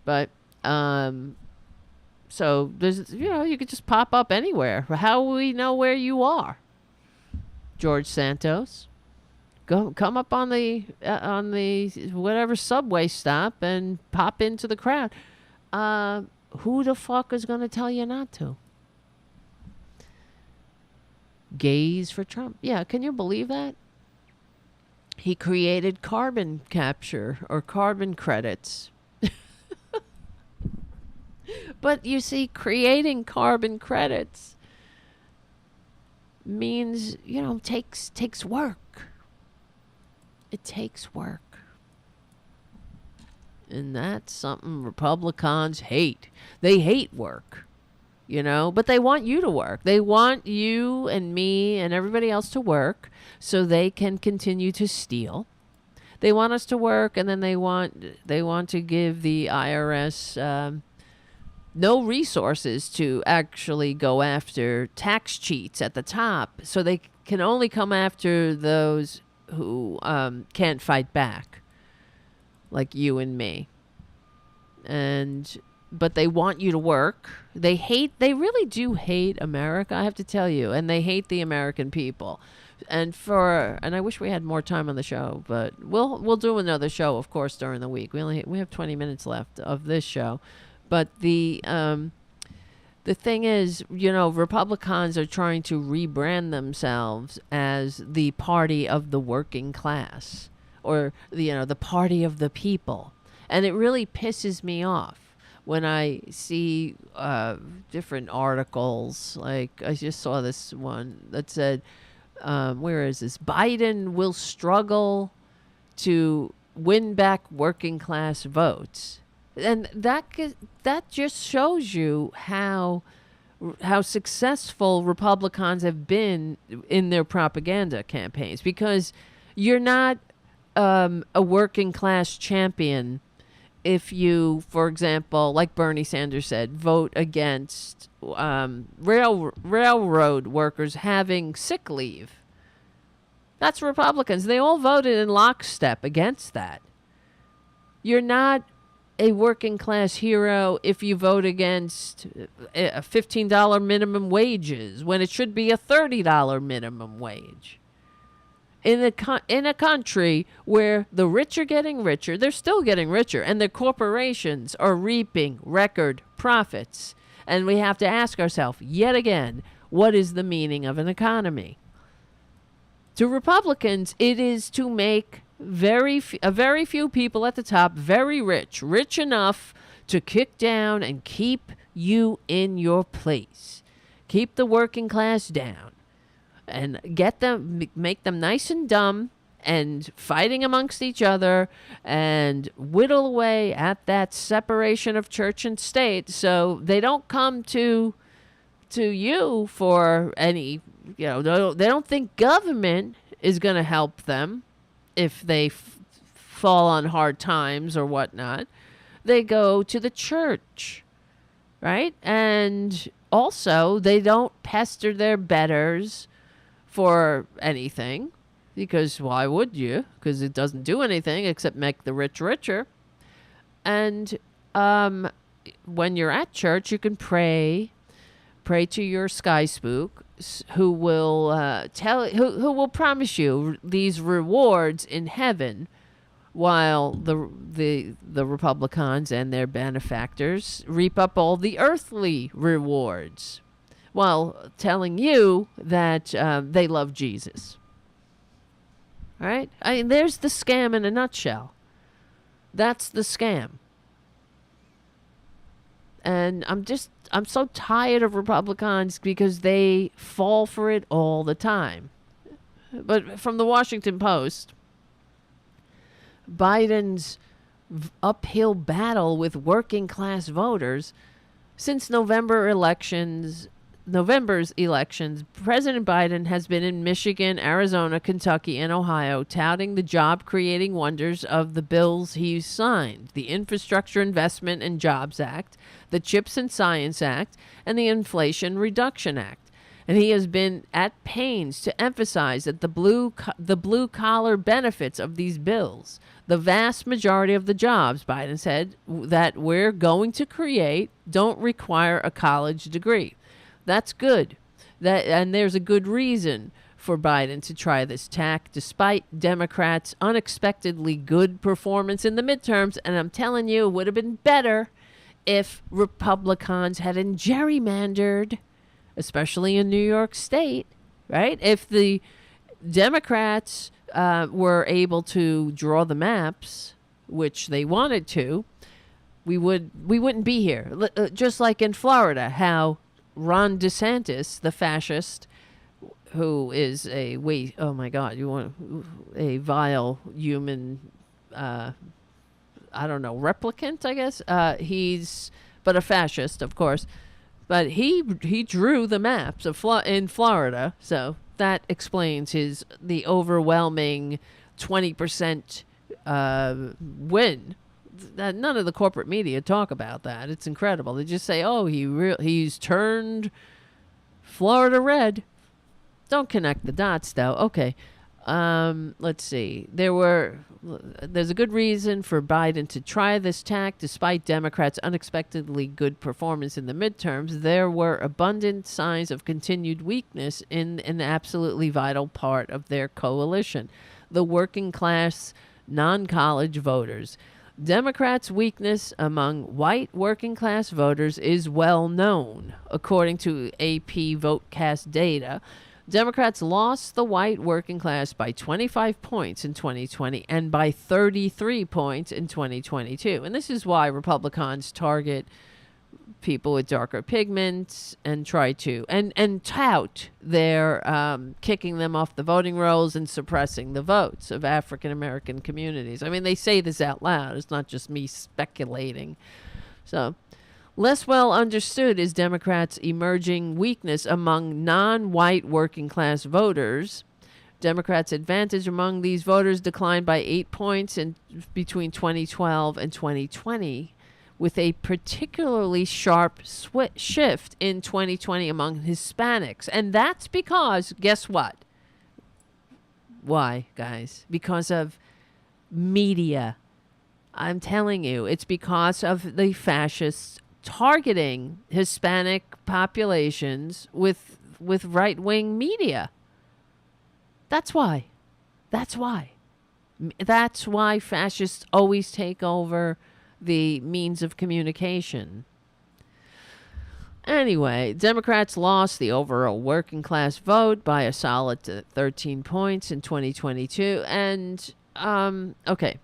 But so there's you could just pop up anywhere. How will we know where you are? George Santos, come up on the whatever subway stop and pop into the crowd. Who the fuck is going to tell you not to? Gaze for Trump. Yeah, can you believe that? He created carbon capture or carbon credits. But you see, creating carbon credits means, takes work. It takes work. And that's something Republicans hate. They hate work, but they want you to work. They want you and me and everybody else to work so they can continue to steal. They want us to work, and then they want to give the IRS no resources to actually go after tax cheats at the top. So they can only come after those who can't fight back, like you and me. But they want you to work. They really do hate America, I have to tell you, and they hate the American people. And I wish we had more time on the show, but we'll do another show, of course, during the week. We have 20 minutes left of this show, but the thing is, Republicans are trying to rebrand themselves as the party of the working class, or the party of the people, and it really pisses me off when I see different articles. Like I just saw this one that said, where is this? Biden will struggle to win back working class votes. And that just shows you how successful Republicans have been in their propaganda campaigns, because you're not a working class champion if you, for example, like Bernie Sanders said, vote against railroad workers having sick leave. That's Republicans. They all voted in lockstep against that. You're not a working class hero if you vote against a $15 minimum wages when it should be a $30 minimum wage. In a country where the rich are getting richer, they're still getting richer, and the corporations are reaping record profits. And we have to ask ourselves, yet again, what is the meaning of an economy? To Republicans, it is to make very few people at the top very rich enough to kick down and keep you in your place. Keep the working class down. And make them nice and dumb and fighting amongst each other and whittle away at that separation of church and state, so they don't come to you for any, they don't think government is going to help them if they fall on hard times or whatnot. They go to the church, right? And also they don't pester their betters for anything, because why would you? Because it doesn't do anything except make the rich richer. And when you're at church, you can pray to your sky spook, who will who will promise you these rewards in heaven, while the Republicans and their benefactors reap up all the earthly rewards, while telling you that they love Jesus. All right? There's the scam in a nutshell. That's the scam. And I'm so tired of Republicans because they fall for it all the time. But from the Washington Post, Biden's uphill battle with working class voters since November's elections, President Biden has been in Michigan, Arizona, Kentucky, and Ohio touting the job-creating wonders of the bills he's signed: the Infrastructure Investment and Jobs Act, the CHIPS and Science Act, and the Inflation Reduction Act. And he has been at pains to emphasize that the blue-collar benefits of these bills, the vast majority of the jobs, Biden said, that we're going to create don't require a college degree. That's good. And there's a good reason for Biden to try this tack, despite Democrats' unexpectedly good performance in the midterms. And I'm telling you, it would have been better if Republicans hadn't gerrymandered, especially in New York State, right? If the Democrats were able to draw the maps, which they wanted to, we wouldn't be here. Just like in Florida, how Ron DeSantis, the fascist, who is a vile human I don't know, replicant, I guess. He's but a fascist, of course. But he drew the maps of in Florida, so that explains the overwhelming 20% win. That none of the corporate media talk about that. It's incredible. They just say, "Oh, he's turned Florida red." Don't connect the dots, though. Okay. Let's see. There's a good reason for Biden to try this tack. Despite Democrats' unexpectedly good performance in the midterms, there were abundant signs of continued weakness in an absolutely vital part of their coalition, the working class, non-college voters. Democrats' weakness among white working class voters is well known, according to AP VoteCast data. Democrats lost the white working class by 25 points in 2020 and by 33 points in 2022. And this is why Republicans target people with darker pigments and try to and tout their kicking them off the voting rolls and suppressing the votes of African American communities. I mean, they say this out loud. It's not just me speculating. So less well understood is Democrats' emerging weakness among non-white working class voters. Democrats' advantage among these voters declined by 8 points between 2012 and 2020, with a particularly sharp shift in 2020 among Hispanics. And that's because, guess what? Why, guys? Because of media. I'm telling you, it's because of the fascists targeting Hispanic populations with right-wing media. That's why. That's why. That's why fascists always take over the means of communication. Anyway, Democrats lost the overall working class vote by a solid 13 points in 2022. And, okay.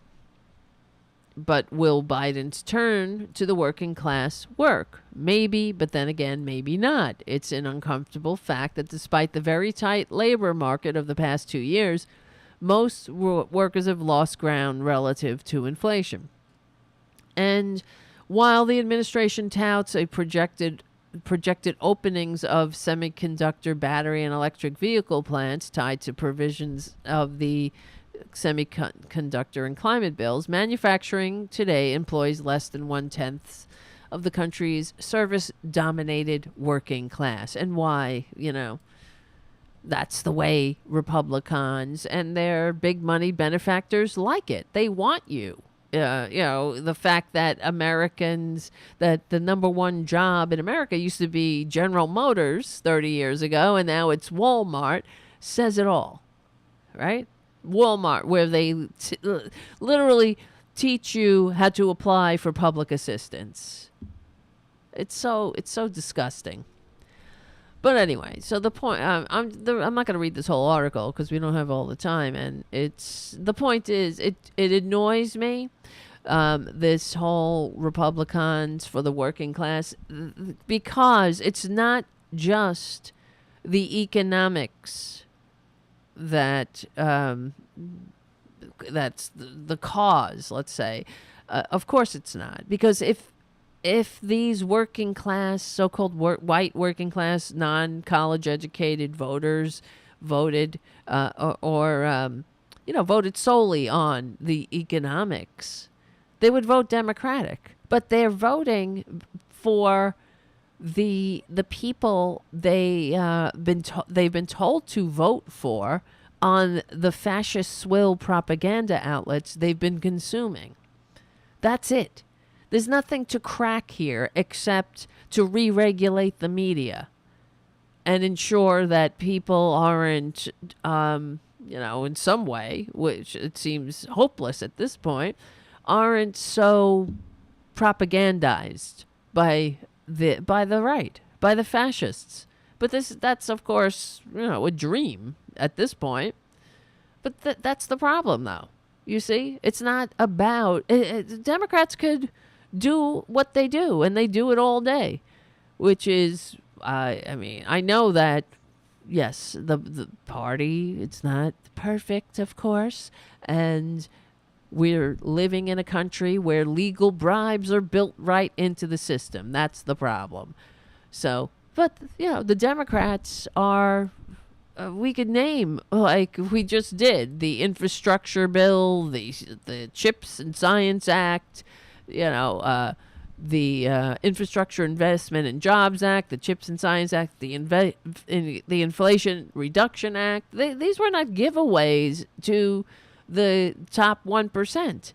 But will Biden's turn to the working class work? Maybe, but then again, maybe not. It's an uncomfortable fact that despite the very tight labor market of the past 2 years, most workers have lost ground relative to inflation. And while the administration touts a projected openings of semiconductor, battery, and electric vehicle plants tied to provisions of the semiconductor and climate bills, manufacturing today employs less than 1/10 of the country's service-dominated working class. And why? That's the way Republicans and their big money benefactors like it. They want you. The fact that that the number one job in America used to be General Motors 30 years ago, and now it's Walmart, says it all, right? Walmart, where they literally teach you how to apply for public assistance. It's so disgusting. But anyway, so the point, I'm not going to read this whole article because we don't have all the time, and the point is, it annoys me, this whole Republicans for the working class, because it's not just the economics that's the cause, let's say. Of course it's not, because if these working class, so-called white working class, non-college educated voters voted voted solely on the economics, they would vote Democratic. But they're voting for the people they've been told to vote for on the fascist swill propaganda outlets they've been consuming. That's it. There's nothing to crack here except to re-regulate the media and ensure that people aren't, in some way, which it seems hopeless at this point, aren't so propagandized by the right, by the fascists. But that's of course, a dream at this point. But that's the problem, though. You see, it's not about Democrats could do what they do, and they do it all day, which is, I know that, yes, the party, it's not perfect, of course, and We're living in a country where legal bribes are built right into the system. That's the problem. So, but, the Democrats are, we could name, like we just did, the infrastructure bill, the Chips and Science Act, the Infrastructure Investment and Jobs Act, the Chips and Science Act, the Inflation Reduction Act. These were not giveaways to the top 1%.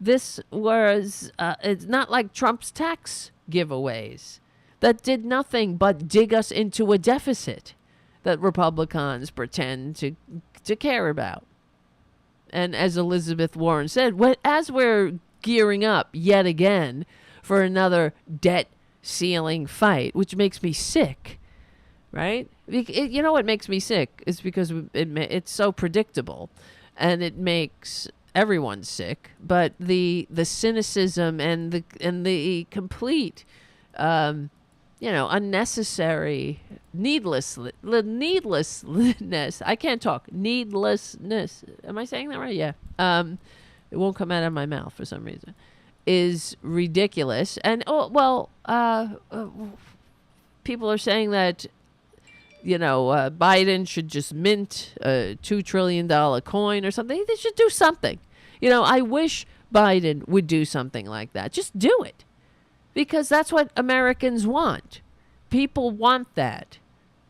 This was, it's not like Trump's tax giveaways that did nothing but dig us into a deficit that Republicans pretend to care about. And as Elizabeth Warren said, as we're gearing up yet again for another debt ceiling fight, which makes me sick, right? You know what makes me sick is because it's so predictable. And it makes everyone sick, but the cynicism and the complete, unnecessary needlessness. I can't talk. Needlessness. Am I saying that right? Yeah. It won't come out of my mouth for some reason. Is ridiculous. And people are saying that Biden should just mint a $2 trillion coin or something. They should do something. I wish Biden would do something like that. Just do it. Because that's what Americans want. People want that.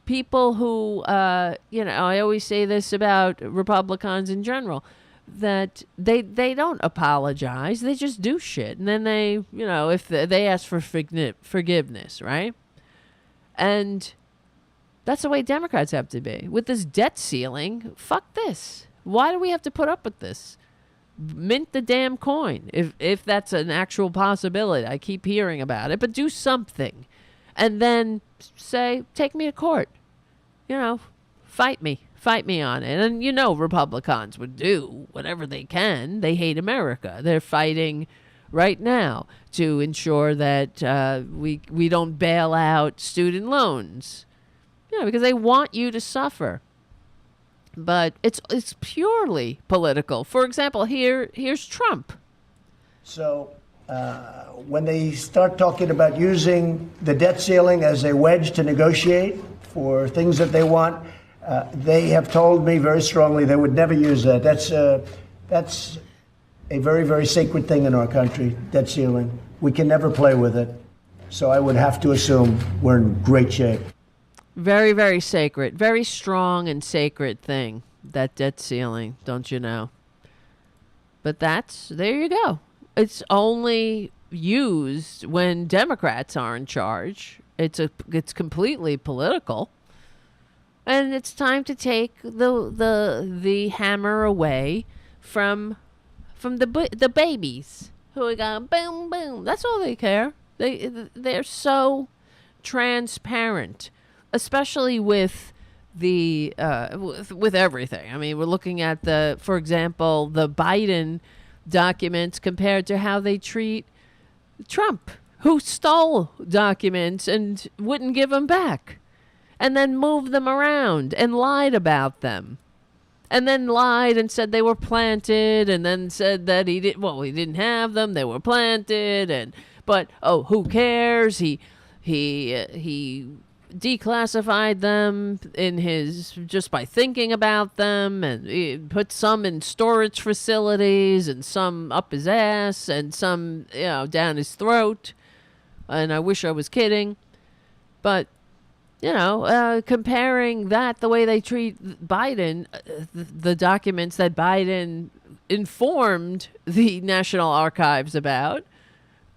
People who, I always say this about Republicans in general, that they don't apologize. They just do shit. And then they, if they ask for forgiveness, right? And that's the way Democrats have to be. With this debt ceiling, fuck this. Why do we have to put up with this? Mint the damn coin, if that's an actual possibility. I keep hearing about it, but do something. And then say, take me to court. Fight me on it. And Republicans would do whatever they can. They hate America. They're fighting right now to ensure that we don't bail out student loans. Because they want you to suffer. But it's purely political. For example, here's Trump. So when they start talking about using the debt ceiling as a wedge to negotiate for things that they want, they have told me very strongly they would never use that. That's a very, very sacred thing in our country, debt ceiling. We can never play with it. So I would have to assume we're in great shape. Very, very sacred, very strong and sacred thing, that debt ceiling, don't you know? But there you go. It's only used when Democrats are in charge. It's completely political. And it's time to take the hammer away from the babies who are going boom, boom. That's all they care. They're so transparent. Especially with with everything. I mean, we're looking at for example, the Biden documents compared to how they treat Trump, who stole documents and wouldn't give them back, and then moved them around and lied about them, and then lied and said they were planted, and then said that he didn't have them, they were planted, but who cares? He declassified them just by thinking about them, and he put some in storage facilities and some up his ass and some down his throat, and I wish I was kidding, but comparing that, the way they treat Biden, the documents that Biden informed the National Archives about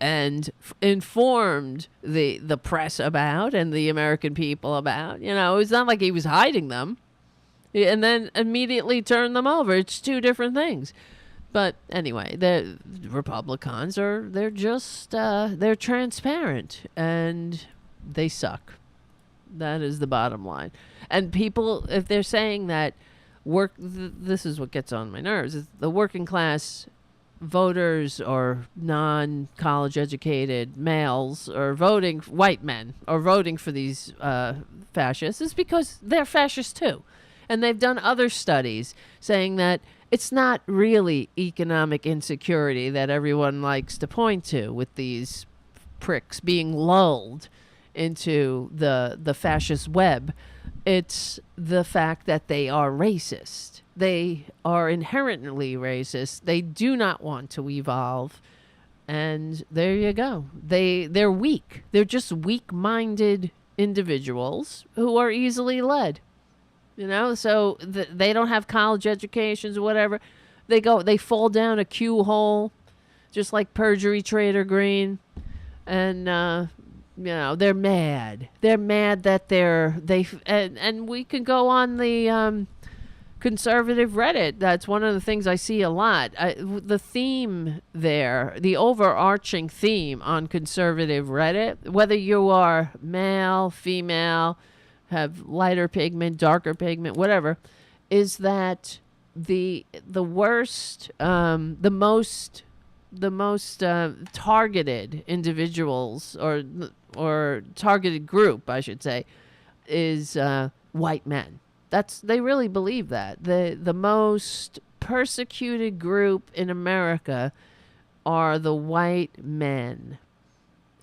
and informed the press about and the American people about. It's not like he was hiding them and then immediately turned them over. It's two different things. But anyway, the Republicans they're transparent and they suck. That is the bottom line. And people, if they're saying that this is what gets on my nerves, is the working class voters or non-college educated males or white men are voting for these fascists is because they're fascists too. And they've done other studies saying that it's not really economic insecurity that everyone likes to point to with these pricks being lulled into the fascist web. It's the fact that they are racist. They are inherently racist. They do not want to evolve. And there you go. They're weak. They're just weak-minded individuals who are easily led. You know, so they don't have college educations or whatever. They fall down a Q hole, just like perjury trader Green. And, you know, they're mad. They're mad that and we can go on the conservative Reddit. That's one of the things I see a lot. The theme there, the overarching theme on conservative Reddit, whether you are male, female, have lighter pigment, darker pigment, whatever, is that the worst, the most targeted individuals or targeted group, I should say, is white men. They really believe that. The most persecuted group in America are the white men,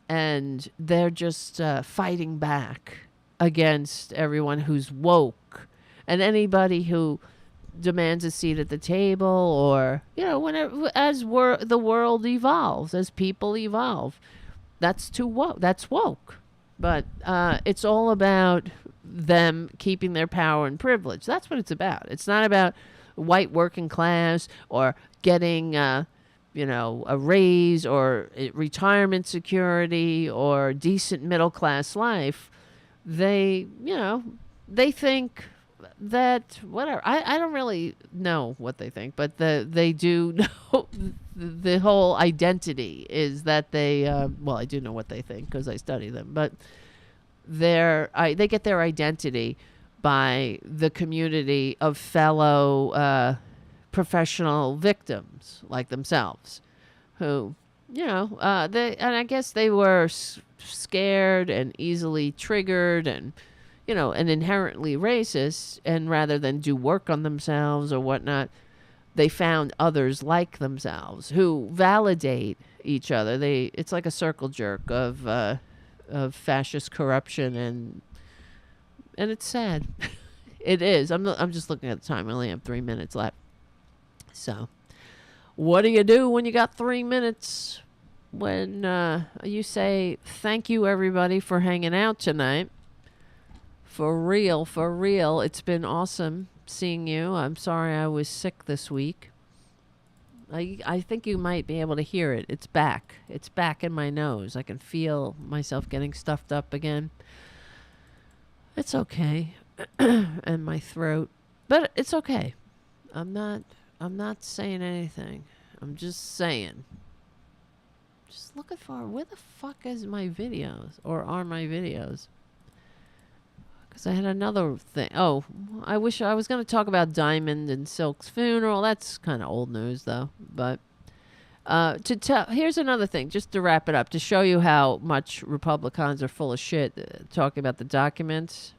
and they're just fighting back against everyone who's woke and anybody who demands a seat at the table, or, you know, whenever the world evolves, as people evolve, that's too woke. That's woke. But it's all about them keeping their power and privilege. That's what it's about. It's not about white working class or getting you know, a raise or retirement security or decent middle class life. They think that whatever. I don't really know what they think, but they do know the whole identity is that they well, I do know what they think because I study them, but they get their identity by the community of fellow professional victims like themselves, who, you know, and I guess they were scared and easily triggered and, you know, and inherently racist, and rather than do work on themselves or whatnot, they found others like themselves who validate each other. It's like a circle jerk of fascist corruption, and it's sad. It is. I'm just looking at the time. I only have 3 minutes left. So, what do you do when you got 3 minutes? When you say, thank you everybody for hanging out tonight. For real. It's been awesome seeing you. I'm sorry I was sick this week. I think you might be able to hear it. It's back. It's back in my nose. I can feel myself getting stuffed up again. It's okay. And my throat. But it's okay. I'm not saying anything. I'm just saying. Just looking for where the fuck is my videos, or are my videos? Because I had another thing. Oh, I wish I was going to talk about Diamond and Silk's funeral. That's kind of old news, though. But here's another thing, just to wrap it up, to show you how much Republicans are full of shit. Talking about the documents.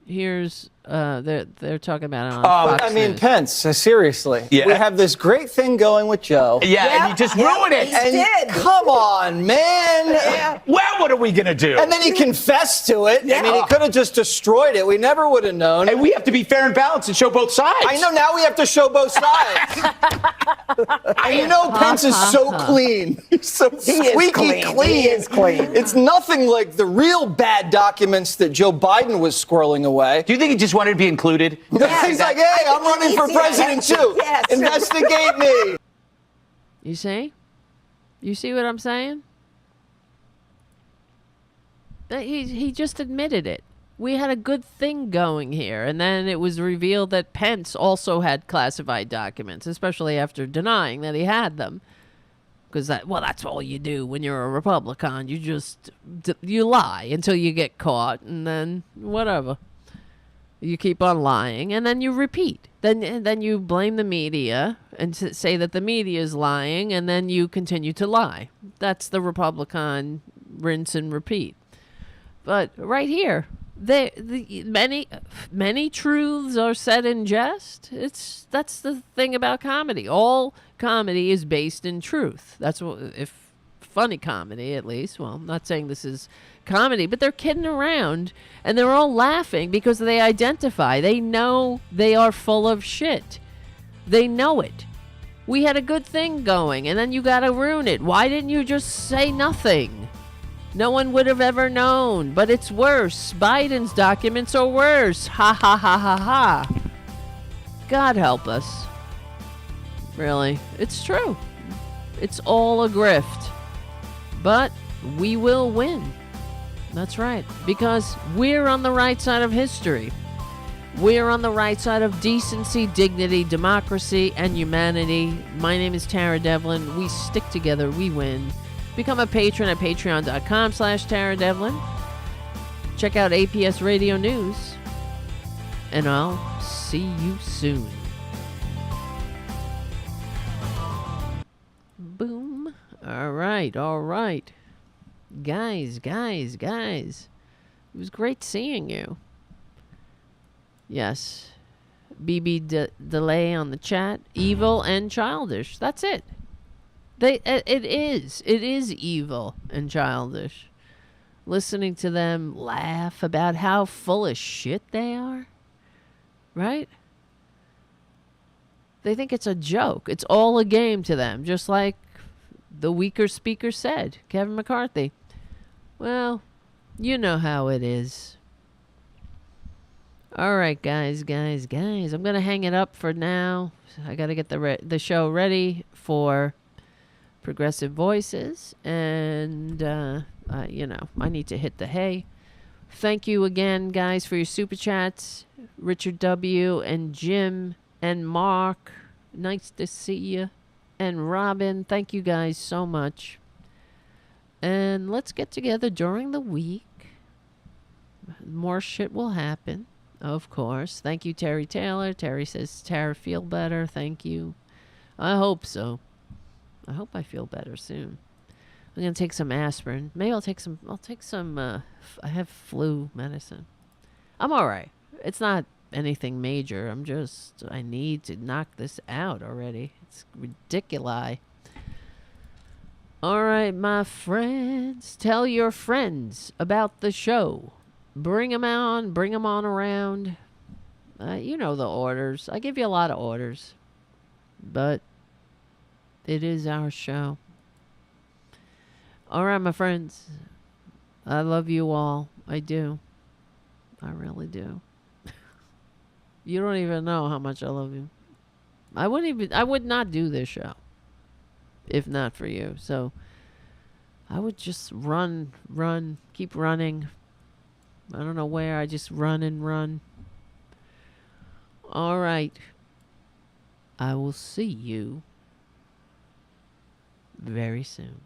Here's they're talking about it on Fox I mean, News. Pence, seriously. Yeah. We have this great thing going with Joe. Yeah, and you just ruined it. And did. Come on, man. Yeah. Well, what are we going to do? And then he confessed to it. Yeah. I mean, he could have just destroyed it. We never would have known. And we have to be fair and balanced and show both sides. I know, now we have to show both sides. And you know, Pence is so clean. He's so squeaky clean. He is clean. It's nothing like the real bad documents that Joe Biden was squirreling away. Do you think he just wanted to be included? He's like, hey, I'm running for president too. Yes. Investigate me. You see? You see what I'm saying? That he just admitted it. We had a good thing going here, and then it was revealed that Pence also had classified documents, especially after denying that he had them. Because that's all you do when you're a Republican. You lie until you get caught, and then whatever. You keep on lying, and then you repeat. Then you blame the media and say that the media is lying, and then you continue to lie. That's the Republican rinse and repeat. But right here, Many truths are said in jest. That's the thing about comedy. All comedy is based in truth. That's what, if funny comedy at least. Well, I'm not saying this is comedy, but they're kidding around and they're all laughing because they identify. They know they are full of shit. They know it. We had a good thing going and then you gotta ruin it. Why didn't you just say nothing? No one would have ever known, but it's worse. Biden's documents are worse. Ha ha ha ha ha. God help us. Really, it's true. It's all a grift. But we will win. That's right. Because we're on the right side of history. We're on the right side of decency, dignity, democracy, and humanity. My name is Tara Devlin. We stick together, we win. Become a patron at patreon.com/Tara Devlin. Check out APS Radio News. And I'll see you soon. Boom. All right. Guys. It was great seeing you. Yes. BB delay on the chat. Evil and childish. That's it. It is evil and childish. Listening to them laugh about how full of shit they are. Right? They think it's a joke. It's all a game to them. Just like the weaker speaker said, Kevin McCarthy. Well, you know how it is. All right, guys. I'm going to hang it up for now. I got to get the show ready for Progressive Voices. And, I need to hit the hay. Thank you again, guys, for your super chats. Richard W. and Jim and Mark. Nice to see you. And Robin, thank you guys so much. And let's get together during the week. More shit will happen, of course. Thank you, Terry Taylor. Terry says, Tara, feel better. Thank you. I hope so. I hope I feel better soon. I'm going to take some aspirin. Maybe I'll take some, I have flu medicine. I'm all right. It's not anything major. I need to knock this out already. It's ridiculous. All right, my friends. Tell your friends about the show. Bring them on around. You know the orders. I give you a lot of orders. But it is our show. All right, my friends. I love you all. I do. I really do. You don't even know how much I love you. I would not do this show if not for you. So I would just run, keep running. I don't know where. I just run and run. All right. I will see you very soon.